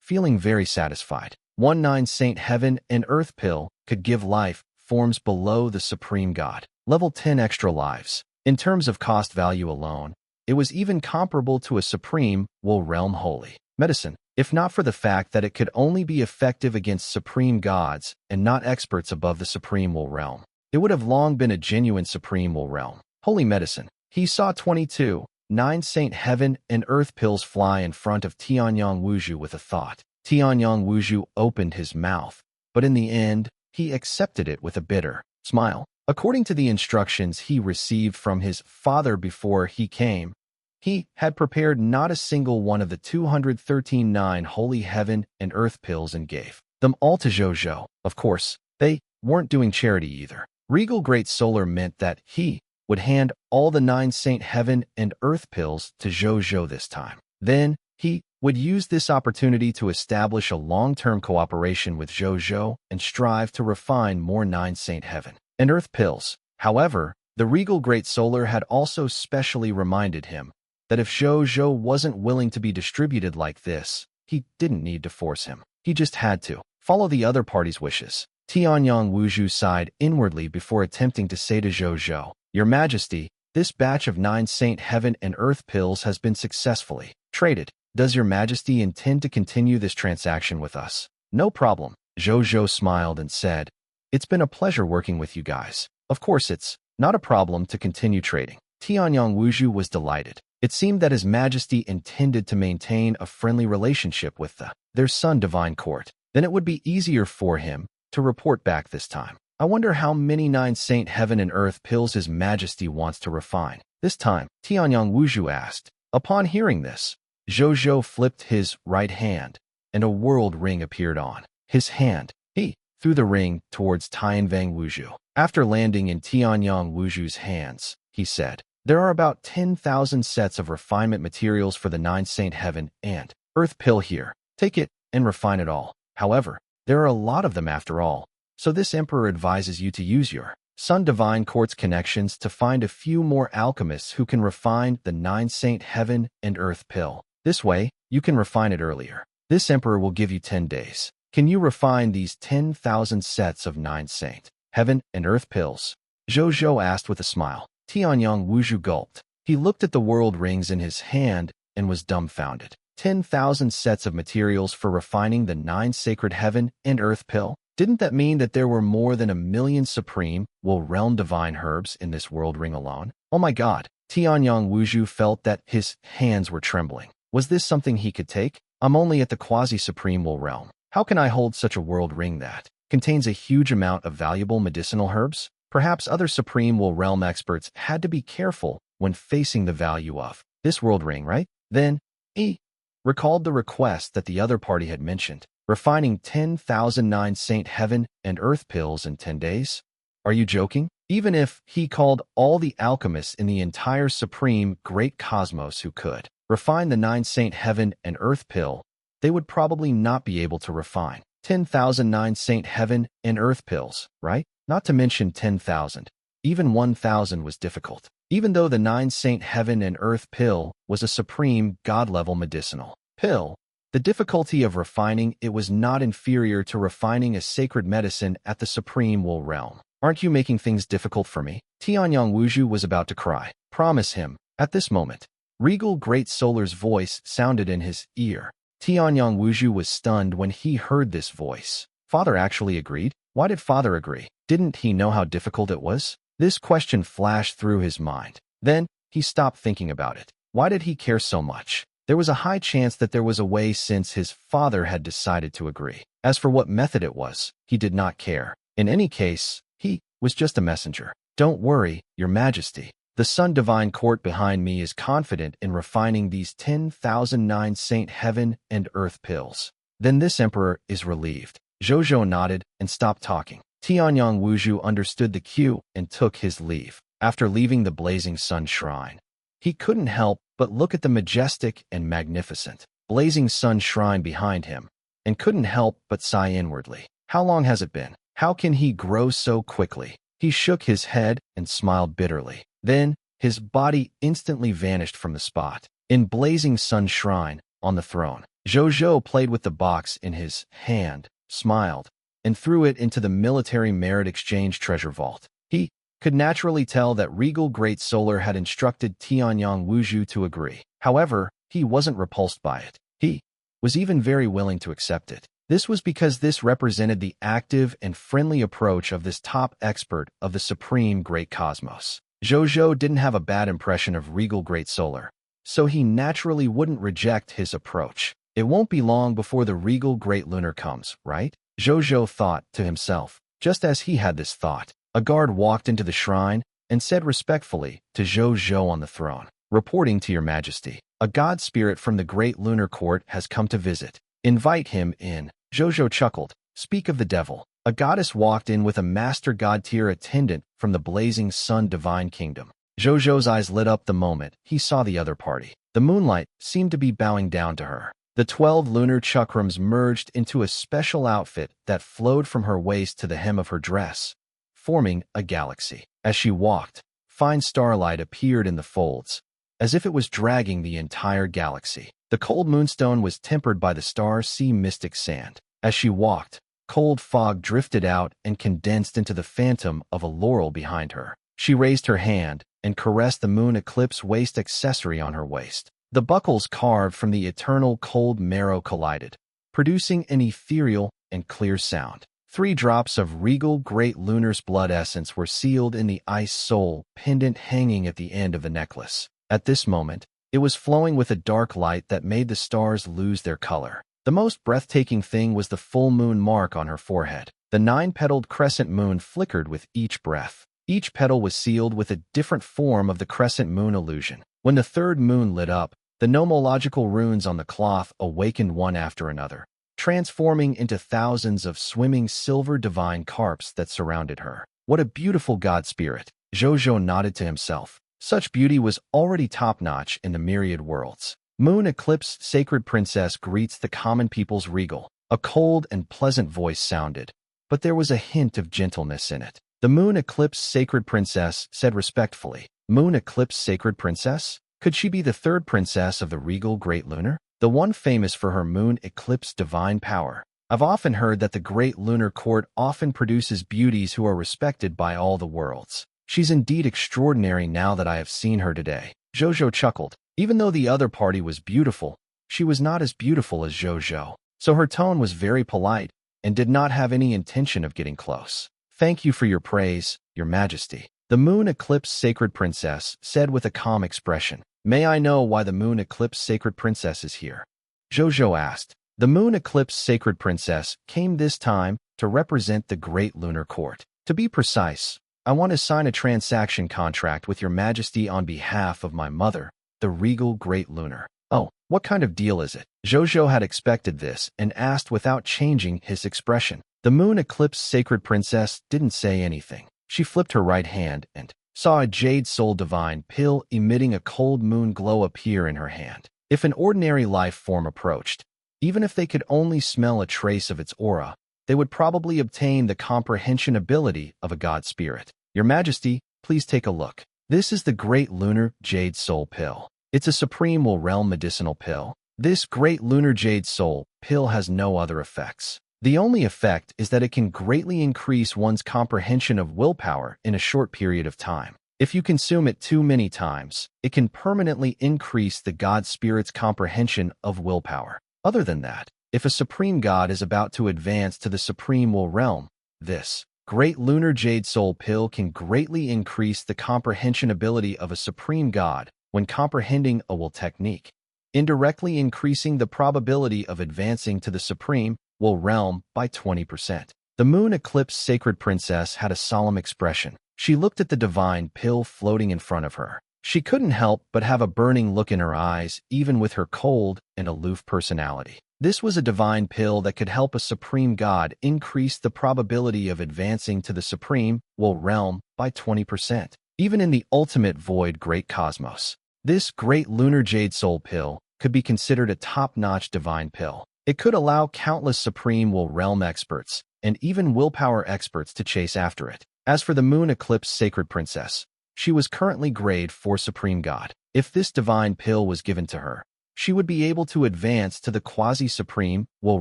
feeling very satisfied. 9 Saint Heaven and Earth pill could give life forms below the Supreme God. Level 10 extra lives. In terms of cost value alone, it was even comparable to a Supreme Will Realm Holy medicine, if not for the fact that it could only be effective against Supreme Gods and not experts above the Supreme Will Realm. It would have long been a genuine Supreme Will Realm Holy medicine. He saw 22 9 Saint Heaven and Earth pills fly in front of Tianyang Wuzhu with a thought. Tianyang Wuzhu opened his mouth, but in the end, he accepted it with a bitter smile. According to the instructions he received from his father before he came He had prepared not a single one of the 213 holy heaven and earth pills and gave them all to Zhou Zhou. Of course, they weren't doing charity either. Regal Great Solar meant that he would hand all the 9 Saint Heaven and Earth pills to Zhou Zhou this time. Then, he would use this opportunity to establish a long-term cooperation with Zhou Zhou and strive to refine more 9 Saint Heaven and Earth pills. However, the Regal Great Solar had also specially reminded him that if Zhou Zhou wasn't willing to be distributed like this, he didn't need to force him. He just had to follow the other party's wishes. Tianyang Wuzhu sighed inwardly before attempting to say to Zhou Zhou, "Your Majesty, this batch of 9 Saint Heaven and Earth pills has been successfully traded. Does Your Majesty intend to continue this transaction with us?" "No problem." Zhou Zhou smiled and said, "It's been a pleasure working with you guys. Of course it's not a problem to continue trading." Tianyang Wuzhu was delighted. It seemed that His Majesty intended to maintain a friendly relationship with their son Divine Court. Then it would be easier for him to report back this time. "I wonder how many 9 Saint Heaven and Earth pills His Majesty wants to refine this time?" Tianyang Wuzhu asked. Upon hearing this, Zhou Zhou flipped his right hand, and a world ring appeared on his hand. He threw the ring towards Tianvang Wuzhu. After landing in Tianyang Wuzhu's hands, he said, "There are about 10,000 sets of refinement materials for the 9 Saint Heaven and Earth pill here. Take it and refine it all. However, there are a lot of them after all, so this Emperor advises you to use your son Divine Court's connections to find a few more alchemists who can refine the 9 Saint Heaven and Earth pill. This way, you can refine it earlier. This Emperor will give you 10 days. Can you refine these 10,000 sets of 9 Saint Heaven and Earth pills?" Zhou Zhou asked with a smile. Tianyang Wuzhu gulped. He looked at the world rings in his hand and was dumbfounded. 10,000 sets of materials for refining the 9 sacred heaven and earth pill? Didn't that mean that there were more than 1,000,000 supreme, realm divine herbs in this world ring alone? Oh my god! Tianyang Wuzhu felt that his hands were trembling. Was this something he could take? I'm only at the quasi-supreme realm. How can I hold such a world ring that contains a huge amount of valuable medicinal herbs? Perhaps other supreme realm experts had to be careful when facing the value of this world ring, right? Then, he recalled the request that the other party had mentioned, refining 10,009 Saint Heaven and Earth pills in 10 days? Are you joking? Even if he called all the alchemists in the entire supreme great cosmos who could refine the 9 Saint Heaven and Earth pill, they would probably not be able to refine 10,009 Saint Heaven and Earth pills, right? Not to mention 10,000. Even 1,000 was difficult. Even though the 9 Saint Heaven and Earth pill was a supreme god-level medicinal pill, the difficulty of refining it was not inferior to refining a sacred medicine at the supreme realm. Aren't you making things difficult for me? Tianyang Wuzhu was about to cry. Promise him. At this moment, Regal Great Solar's voice sounded in his ear. Tianyang Wuzhu was stunned when he heard this voice. Father actually agreed? Why did Father agree? Didn't he know how difficult it was? This question flashed through his mind. Then, he stopped thinking about it. Why did he care so much? There was a high chance that there was a way since his father had decided to agree. As for what method it was, he did not care. In any case, he was just a messenger. Don't worry, Your Majesty. The Sun Divine Court behind me is confident in refining these 10,009 Saint Heaven and Earth pills. Then this Emperor is relieved. Zhou Zhou nodded and stopped talking. Tianyang Wuzhu understood the cue and took his leave. After leaving the Blazing Sun Shrine, he couldn't help but look at the majestic and magnificent Blazing Sun Shrine behind him, and couldn't help but sigh inwardly. How long has it been? How can he grow so quickly? He shook his head and smiled bitterly. Then, his body instantly vanished from the spot. In Blazing Sun Shrine, on the throne, Zhou Zhou played with the box in his hand, smiled, and threw it into the military merit exchange treasure vault. He could naturally tell that Regal Great Solar had instructed Tianyang Wuzhu to agree. However, he wasn't repulsed by it. He was even very willing to accept it. This was because this represented the active and friendly approach of this top expert of the supreme great cosmos. Zhou Zhou didn't have a bad impression of Regal Great Solar, so he naturally wouldn't reject his approach. It won't be long before the Regal Great Lunar comes, right? Zhou Zhou thought to himself. Just as he had this thought, a guard walked into the shrine and said respectfully to Zhou Zhou on the throne, reporting to your majesty. A god spirit from the great lunar court has come to visit. Invite him in. Zhou Zhou chuckled. Speak of the devil. A goddess walked in with a master god-tier attendant from the blazing sun divine kingdom. Zhou Zhou's eyes lit up the moment he saw the other party. The moonlight seemed to be bowing down to her. The 12 lunar chakrams merged into a special outfit that flowed from her waist to the hem of her dress, forming a galaxy. As she walked, fine starlight appeared in the folds, as if it was dragging the entire galaxy. The cold moonstone was tempered by the star-sea mystic sand. As she walked, cold fog drifted out and condensed into the phantom of a laurel behind her. She raised her hand and caressed the moon eclipse waist accessory on her waist. The buckles carved from the eternal cold marrow collided, producing an ethereal and clear sound. 3 drops of regal great lunar's blood essence were sealed in the ice soul pendant hanging at the end of the necklace. At this moment, it was flowing with a dark light that made the stars lose their color. The most breathtaking thing was the full moon mark on her forehead. The 9-petaled crescent moon flickered with each breath. Each petal was sealed with a different form of the crescent moon illusion. When the 3rd moon lit up, the nomological runes on the cloth awakened one after another, transforming into thousands of swimming silver divine carps that surrounded her. What a beautiful god spirit! Zhou Zhou nodded to himself. Such beauty was already top-notch in the myriad worlds. Moon eclipse sacred princess greets the common people's regal. A cold and pleasant voice sounded, but there was a hint of gentleness in it. The moon eclipse sacred princess said respectfully, "Moon eclipse sacred princess? Could she be the 3rd princess of the regal great lunar? The one famous for her moon eclipse divine power? I've often heard that the great lunar court often produces beauties who are respected by all the worlds. She's indeed extraordinary now that I have seen her today." Zhou Zhou chuckled. Even though the other party was beautiful, she was not as beautiful as Zhou Zhou, so her tone was very polite and did not have any intention of getting close. "Thank you for your praise, your majesty," the moon eclipse sacred princess said with a calm expression. "May I know why the moon eclipse sacred princess is here?" Zhou Zhou asked. The moon eclipse sacred princess came this time to represent the great lunar court. "To be precise, I want to sign a transaction contract with your majesty on behalf of my mother, the regal great lunar." "Oh, what kind of deal is it?" Zhou Zhou had expected this and asked without changing his expression. The moon eclipse sacred princess didn't say anything. She flipped her right hand and saw a jade soul divine pill emitting a cold moon glow appear in her hand. If an ordinary life form approached, even if they could only smell a trace of its aura, they would probably obtain the comprehension ability of a god spirit. "Your majesty, please take a look. This is the great lunar jade soul pill. It's a supreme will realm medicinal pill. This great lunar jade soul pill has no other effects. The only effect is that it can greatly increase one's comprehension of willpower in a short period of time. If you consume it too many times, it can permanently increase the god spirit's comprehension of willpower. Other than that, if a supreme god is about to advance to the supreme will realm, this great lunar jade soul pill can greatly increase the comprehension ability of a supreme god when comprehending a will technique, indirectly increasing the probability of advancing to the supreme will realm by 20%. The moon eclipse sacred princess had a solemn expression. She looked at the divine pill floating in front of her. She couldn't help but have a burning look in her eyes, even with her cold and aloof personality. This was a divine pill that could help a supreme god increase the probability of advancing to the supreme will realm by 20%. Even in the ultimate void great cosmos, this great lunar jade soul pill could be considered a top-notch divine pill. It could allow countless supreme will realm experts and even willpower experts to chase after it. As for the moon eclipse sacred princess, she was currently grade 4 supreme god. If this divine pill was given to her, she would be able to advance to the quasi-supreme will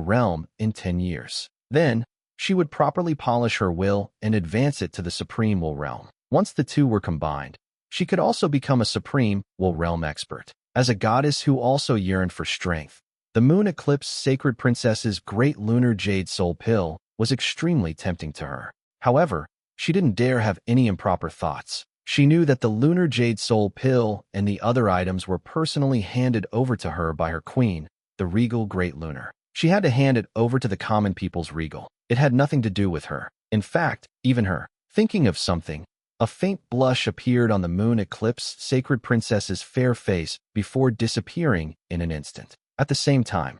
realm in 10 years. Then, she would properly polish her will and advance it to the supreme will realm. Once the two were combined, she could also become a supreme will realm expert. As a goddess who also yearned for strength, the moon eclipse sacred princess's great lunar jade soul pill was extremely tempting to her. However, she didn't dare have any improper thoughts. She knew that the lunar jade soul pill and the other items were personally handed over to her by her queen, the regal great lunar. She had to hand it over to the common people's regal. It had nothing to do with her. In fact, even her thinking of something A faint blush appeared on the moon eclipse sacred princess's fair face before disappearing in an instant. At the same time,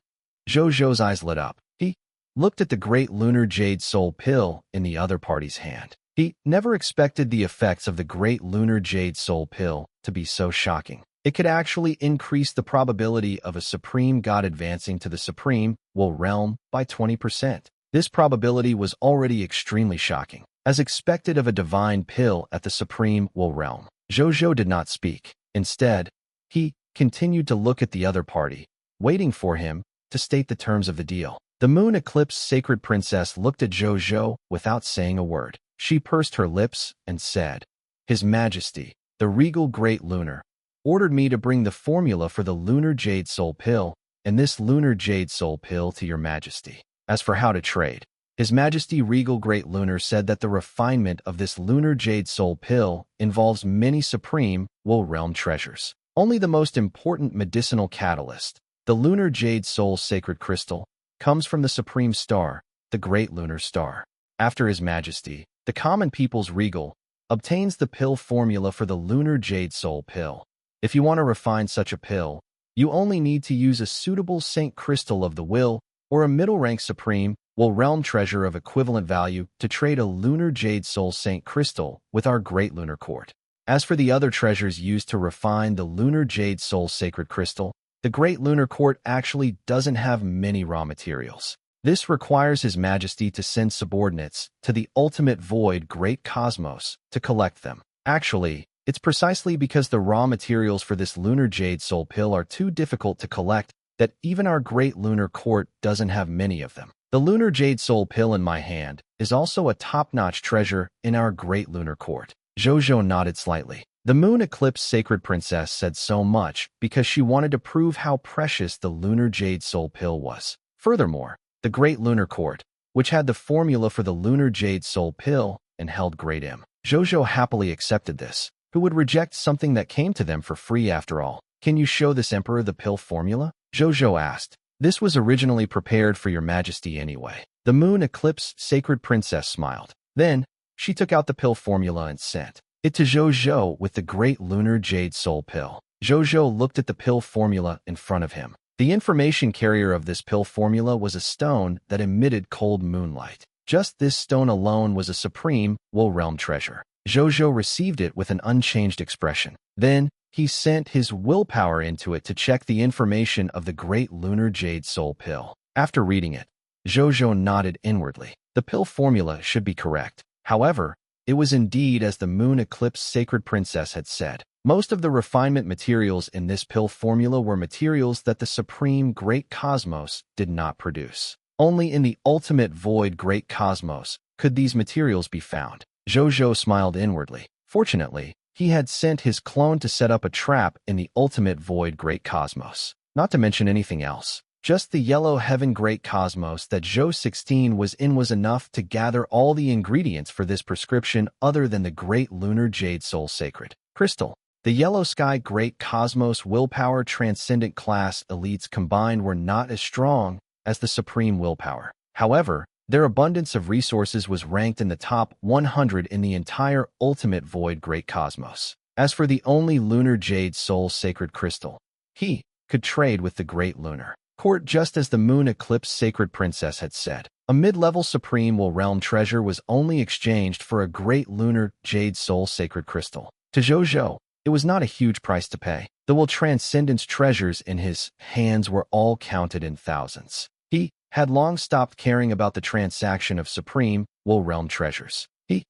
Zhou Zhou's eyes lit up. He looked at the great lunar jade soul pill in the other party's hand. He never expected the effects of the great lunar jade soul pill to be so shocking. It could actually increase the probability of a supreme god advancing to the supreme will realm by 20%. This probability was already extremely shocking, as expected of a divine pill at the supreme will realm. Zhou Zhou did not speak. Instead, he continued to look at the other party, waiting for him to state the terms of the deal. The moon eclipse sacred princess looked at Zhou Zhou without saying a word. She pursed her lips and said, "His Majesty, the regal great lunar, ordered me to bring the formula for the lunar jade soul pill and this lunar jade soul pill to your Majesty. As for how to trade, His Majesty Regal Great Lunar said that the refinement of this lunar jade soul pill involves many supreme will realm treasures. Only the most important medicinal catalyst, the lunar jade soul sacred crystal, comes from the supreme star, the great lunar star. After His Majesty, the common people's regal, obtains the pill formula for the lunar jade soul pill. If you want to refine such a pill, you only need to use a suitable saint crystal of the will or a middle-rank supreme will realm treasure of equivalent value to trade a lunar jade soul saint crystal with our great lunar court. As for the other treasures used to refine the lunar jade soul sacred crystal, the great lunar court actually doesn't have many raw materials. This requires His Majesty to send subordinates to the ultimate void great cosmos to collect them. Actually, it's precisely because the raw materials for this lunar jade soul pill are too difficult to collect that even our great lunar court doesn't have many of them. The lunar jade soul pill in my hand is also a top-notch treasure in our great lunar court. Zhou Zhou nodded slightly. The moon eclipse sacred princess said so much because she wanted to prove how precious the lunar jade soul pill was. Furthermore, the great lunar court, which had the formula for the lunar jade soul pill and held great M. Zhou Zhou happily accepted this. Who would reject something that came to them for free after all? Can you show this emperor the pill formula? Zhou Zhou asked. This was originally prepared for your Majesty anyway. The moon eclipse sacred princess smiled. Then, she took out the pill formula and sent it to Zhou Zhou with the great lunar jade soul pill. Zhou Zhou looked at the pill formula in front of him. The information carrier of this pill formula was a stone that emitted cold moonlight. Just this stone alone was a supreme will realm treasure. Zhou Zhou received it with an unchanged expression. Then, he sent his willpower into it to check the information of the great lunar jade soul pill. After reading it, Zhou Zhou nodded inwardly. The pill formula should be correct. However, it was indeed as the moon eclipse sacred princess had said. Most of the refinement materials in this pill formula were materials that the supreme great cosmos did not produce. Only in the ultimate void great cosmos could these materials be found. Zhou Zhou smiled inwardly. Fortunately, he had sent his clone to set up a trap in the ultimate void great cosmos. Not to mention anything else. Just the yellow heaven great cosmos that Zhou 16 was in was enough to gather all the ingredients for this prescription other than the great lunar jade soul sacred crystal. The yellow sky great cosmos willpower transcendent class elites combined were not as strong as the supreme willpower. However, their abundance of resources was ranked in the top 100 in the entire ultimate void great cosmos. As for the only lunar jade soul sacred crystal, he could trade with the great lunar court just as the moon eclipse sacred princess had said. A mid-level supreme will realm treasure was only exchanged for a great lunar jade soul sacred crystal. To Zhou Zhou, it was not a huge price to pay. The will transcendence treasures in his hands were all counted in thousands. He had long stopped caring about the transaction of supreme will realm treasures. He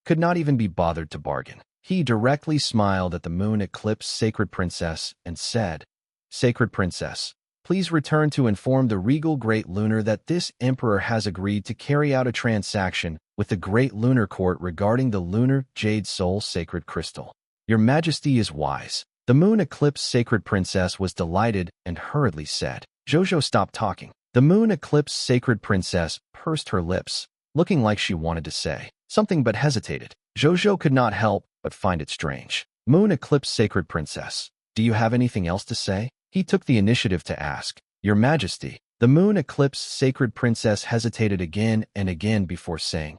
could not even be bothered to bargain. He directly smiled at the moon eclipse sacred princess and said, "Sacred princess, please return to inform the regal great lunar that this emperor has agreed to carry out a transaction with the great lunar court regarding the lunar jade soul sacred crystal. Your Majesty is wise." The moon eclipse sacred princess was delighted and hurriedly said. Zhou Zhou stopped talking. The moon eclipse sacred princess pursed her lips, looking like she wanted to say something but hesitated. Zhou Zhou could not help but find it strange. Moon eclipse sacred princess, do you have anything else to say? He took the initiative to ask. Your Majesty. The moon eclipse sacred princess hesitated again and again before saying,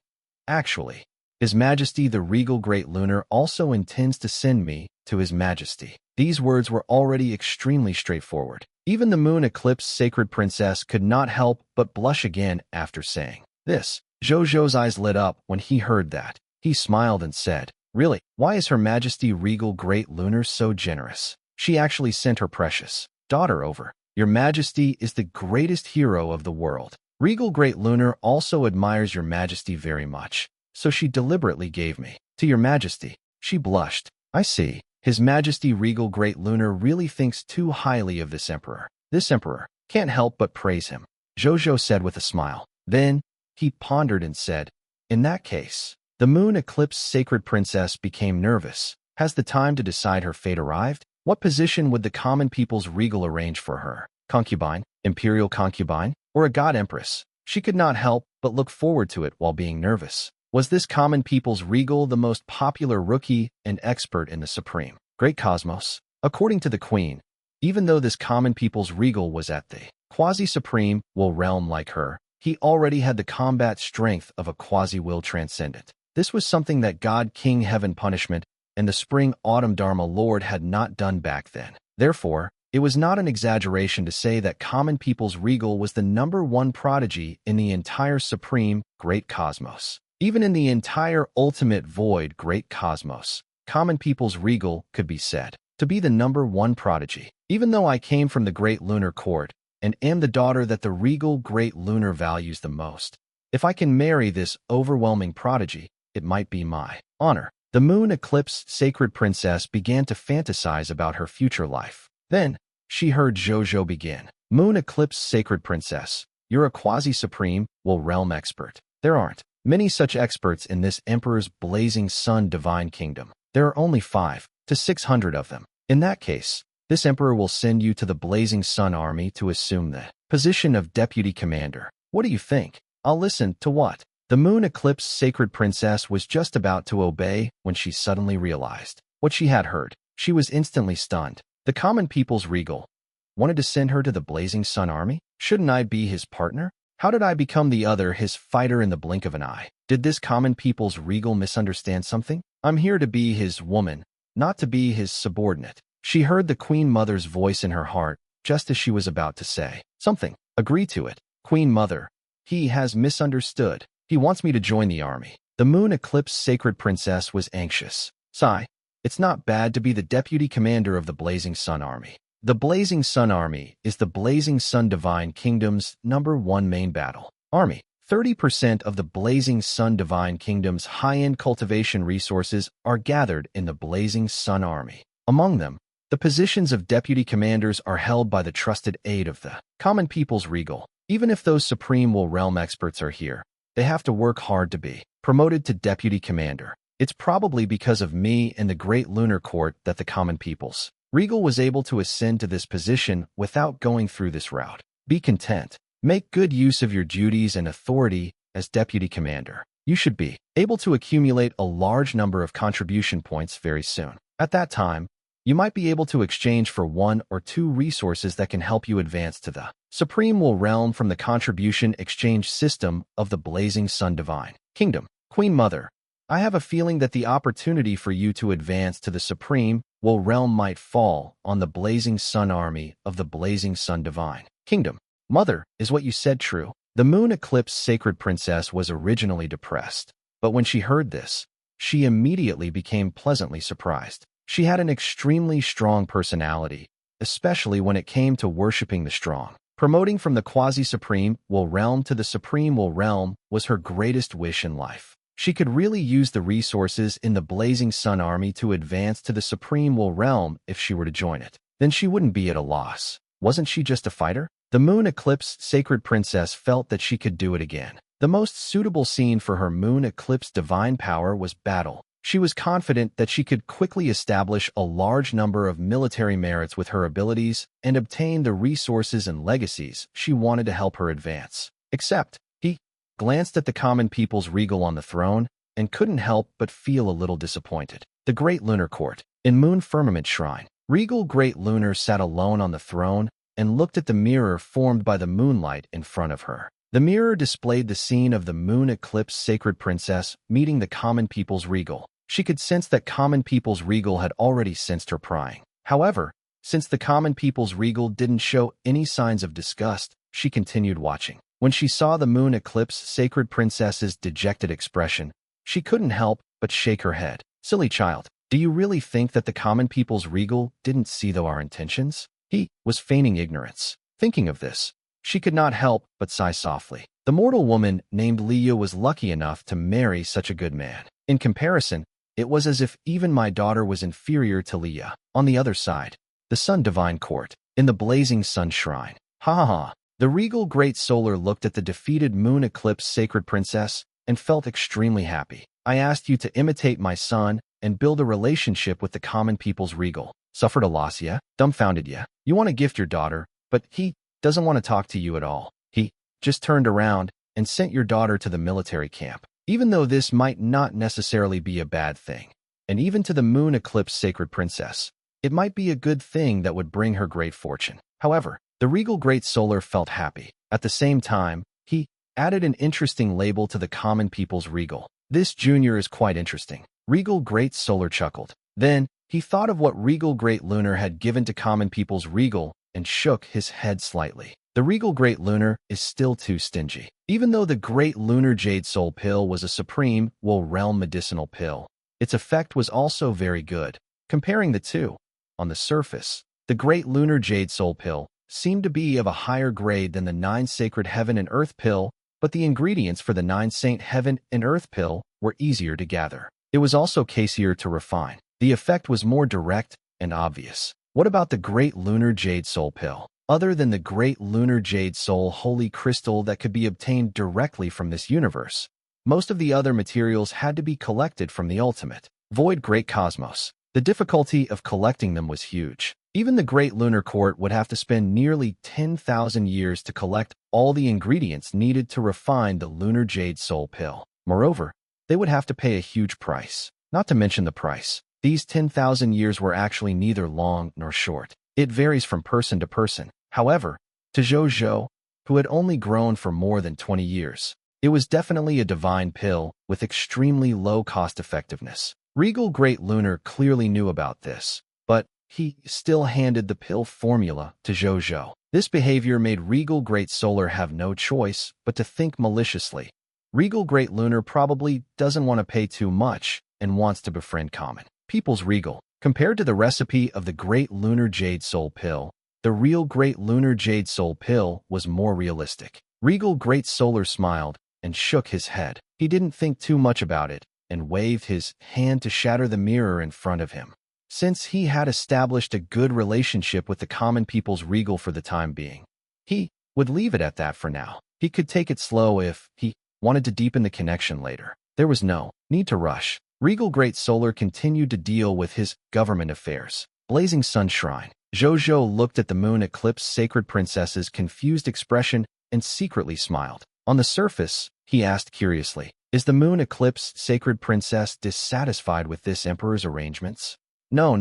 Actually, His Majesty the Regal Great Lunar also intends to send me to His Majesty. These words were already extremely straightforward. Even the moon eclipse sacred princess could not help but blush again after saying this. Zhou Zhou's eyes lit up when he heard that. He smiled and said, "Really, why is Her Majesty Regal Great Lunar so generous? She actually sent her precious daughter over. Your Majesty is the greatest hero of the world. Regal Great Lunar also admires Your Majesty very much, so she deliberately gave me to Your Majesty." She blushed. "I see. His Majesty Regal Great Lunar really thinks too highly of this emperor. This emperor can't help but praise him," Zhou Zhou said with a smile. Then he pondered and said, "In that case," the moon eclipse sacred princess became nervous. Has the time to decide her fate arrived? What position would the common people's regal arrange for her? Concubine, imperial concubine, or a god empress? She could not help but look forward to it while being nervous. Was this common people's regal the most popular rookie and expert in the supreme great cosmos? According to the queen, even though this common people's regal was at the quasi-supreme will realm like her, he already had the combat strength of a quasi-will transcendent. This was something that God King Heaven Punishment and the Spring-Autumn Dharma Lord had not done back then. Therefore, it was not an exaggeration to say that common people's regal was the #1 prodigy in the entire supreme great cosmos. Even in the entire ultimate void great cosmos, common people's regal could be said to be the #1 prodigy. Even though I came from the great lunar court and am the daughter that the regal great lunar values the most, if I can marry this overwhelming prodigy, it might be my honor. The moon eclipse sacred princess began to fantasize about her future life. Then she heard Zhou Zhou begin. "Moon eclipse sacred princess, you're a quasi-supreme will realm expert. There aren't many such experts in this emperor's blazing sun divine kingdom. There are only 500 to 600 of them. In that case, this emperor will send you to the blazing sun army to assume the position of deputy commander. What do you think? I'll listen to what?" The moon eclipse sacred princess was just about to obey when she suddenly realized what she had heard. She was instantly stunned. The common people's regal wanted to send her to the blazing sun army? Shouldn't I be his partner? How did I become the other, his fighter in the blink of an eye? Did this common people's regal misunderstand something? I'm here to be his woman, not to be his subordinate. She heard the Queen Mother's voice in her heart just as she was about to say something. Agree to it. Queen Mother, he has misunderstood. He wants me to join the army. The moon eclipse sacred princess was anxious. Sigh. It's not bad to be the deputy commander of the Blazing Sun Army. The Blazing Sun Army is the Blazing Sun Divine Kingdom's #1 main battle army. 30% of the Blazing Sun Divine Kingdom's high-end cultivation resources are gathered in the Blazing Sun Army. Among them, the positions of deputy commanders are held by the trusted aid of the common people's regal. Even if those supreme will realm experts are here, they have to work hard to be promoted to deputy commander. It's probably because of me and the great lunar court that the common people's regal was able to ascend to this position without going through this route. Be content. Make good use of your duties and authority as deputy commander. You should be able to accumulate a large number of contribution points very soon. At that time, you might be able to exchange for 1 or 2 resources that can help you advance to the Supreme Will Realm from the contribution exchange system of the Blazing Sun Divine Kingdom. Queen Mother, I have a feeling that the opportunity for you to advance to the Supreme Will Realm might fall on the Blazing Sun Army of the Blazing Sun Divine Kingdom. Mother, is what you said true? The moon eclipse sacred princess was originally depressed, but when she heard this, she immediately became pleasantly surprised. She had an extremely strong personality, especially when it came to worshipping the strong. Promoting from the quasi-supreme will realm to the supreme will realm was her greatest wish in life. She could really use the resources in the Blazing Sun Army to advance to the supreme will realm if she were to join it. Then she wouldn't be at a loss. Wasn't she just a fighter? The moon eclipse sacred princess felt that she could do it again. The most suitable scene for her moon eclipse divine power was battle. She was confident that she could quickly establish a large number of military merits with her abilities and obtain the resources and legacies she wanted to help her advance. Except, he glanced at the common people's regal on the throne and couldn't help but feel a little disappointed. The Great Lunar Court. In Moon Firmament Shrine, Regal Great Lunar sat alone on the throne and looked at the mirror formed by the moonlight in front of her. The mirror displayed the scene of the moon eclipse sacred princess meeting the common people's regal. She could sense that common people's regal had already sensed her prying. However, since the common people's regal didn't show any signs of disgust, she continued watching. When she saw the moon eclipse sacred princess's dejected expression, she couldn't help but shake her head. Silly child, do you really think that the common people's regal didn't see though our intentions? He was feigning ignorance. Thinking of this, she could not help but sigh softly. The mortal woman named Leah was lucky enough to marry such a good man. In comparison, it was as if even my daughter was inferior to Leah. On the other side, the Sun Divine Court, in the blazing sun shrine. Ha ha ha. The regal great solar looked at the defeated moon eclipse sacred princess and felt extremely happy. I asked you to imitate my son and build a relationship with the common people's regal. Suffered a loss, yeah? Dumbfounded, yeah? You want to gift your daughter, but he doesn't want to talk to you at all. He just turned around and sent your daughter to the military camp. Even though this might not necessarily be a bad thing, and even to the moon eclipse sacred princess, it might be a good thing that would bring her great fortune. However, the regal great solar felt happy. At the same time, he added an interesting label to the common people's regal. This junior is quite interesting. Regal great solar chuckled. Then, he thought of what regal great lunar had given to common people's regal and shook his head slightly. The regal great lunar is still too stingy. Even though the great lunar jade soul pill was a supreme, realm medicinal pill, its effect was also very good. Comparing the two, on the surface, the great lunar jade soul pill seemed to be of a higher grade than the 9 sacred heaven and earth pill, but the ingredients for the 9 saint heaven and earth pill were easier to gather. It was also casier to refine. The effect was more direct and obvious. What about the great lunar jade soul pill? Other than the great lunar jade soul holy crystal that could be obtained directly from this universe, most of the other materials had to be collected from the ultimate void great cosmos. The difficulty of collecting them was huge. Even the great lunar court would have to spend nearly 10,000 years to collect all the ingredients needed to refine the lunar jade soul pill. Moreover, they would have to pay a huge price. Not to mention the price. These 10,000 years were actually neither long nor short. It varies from person to person. However, to Zhou Zhou, who had only grown for more than 20 years, it was definitely a divine pill with extremely low cost effectiveness. Regal Great Lunar clearly knew about this, but he still handed the pill formula to Zhou Zhou. This behavior made Regal Great Solar have no choice but to think maliciously. Regal Great Lunar probably doesn't want to pay too much and wants to befriend common people's regal. Compared to the recipe of the Great Lunar Jade Soul Pill, the real Great Lunar Jade Soul Pill was more realistic. Regal Great Solar smiled and shook his head. He didn't think too much about it and waved his hand to shatter the mirror in front of him. Since he had established a good relationship with the common people's regal for the time being, he would leave it at that for now. He could take it slow if he wanted to deepen the connection later. There was no need to rush. Regal Great Solar continued to deal with his government affairs. Blazing Sun Shrine. Zhou Zhou looked at the moon eclipse sacred princess's confused expression and secretly smiled. On the surface, he asked curiously, "Is the moon eclipse sacred princess dissatisfied with this emperor's arrangements?" No.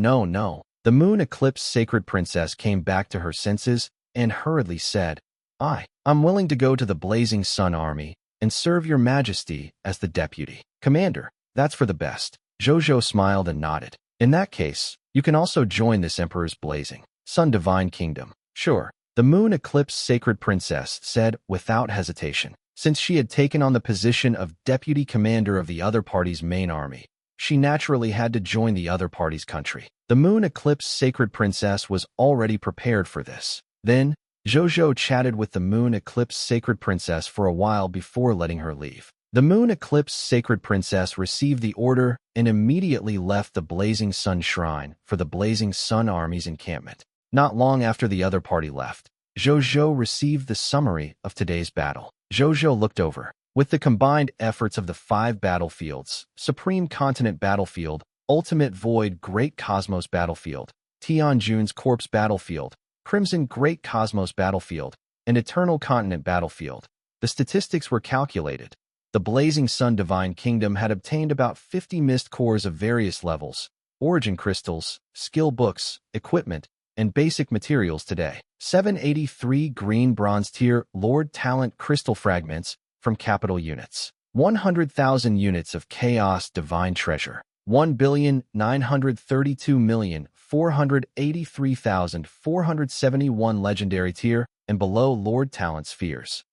The moon eclipse sacred princess came back to her senses and hurriedly said, I'm willing to go to the Blazing Sun Army and serve your majesty as the deputy commander. That's for the best. Zhou Zhou smiled and nodded. In that case, you can also join this emperor's Blazing Sun Divine Kingdom. Sure, the moon eclipse sacred princess said without hesitation. Since she had taken on the position of deputy commander of the other party's main army, she naturally had to join the other party's country. The moon eclipse sacred princess was already prepared for this. Then, Zhou Zhou chatted with the moon eclipse sacred princess for a while before letting her leave. The moon eclipse sacred princess received the order and immediately left the Blazing Sun Shrine for the Blazing Sun Army's encampment. Not long after the other party left, Zhou Zhou received the summary of today's battle. Zhou Zhou looked over. With the combined efforts of the 5 battlefields, Supreme Continent Battlefield, Ultimate Void Great Cosmos Battlefield, Tianjun's Corpse Battlefield, Crimson Great Cosmos Battlefield, and Eternal Continent Battlefield, the statistics were calculated. The Blazing Sun Divine Kingdom had obtained about 50 mist cores of various levels, origin crystals, skill books, equipment, and basic materials today. 783 green bronze tier Lord Talent crystal fragments from capital units. 100,000 units of chaos divine treasure. 1,932,483,471 legendary tier and below Lord Talent spheres.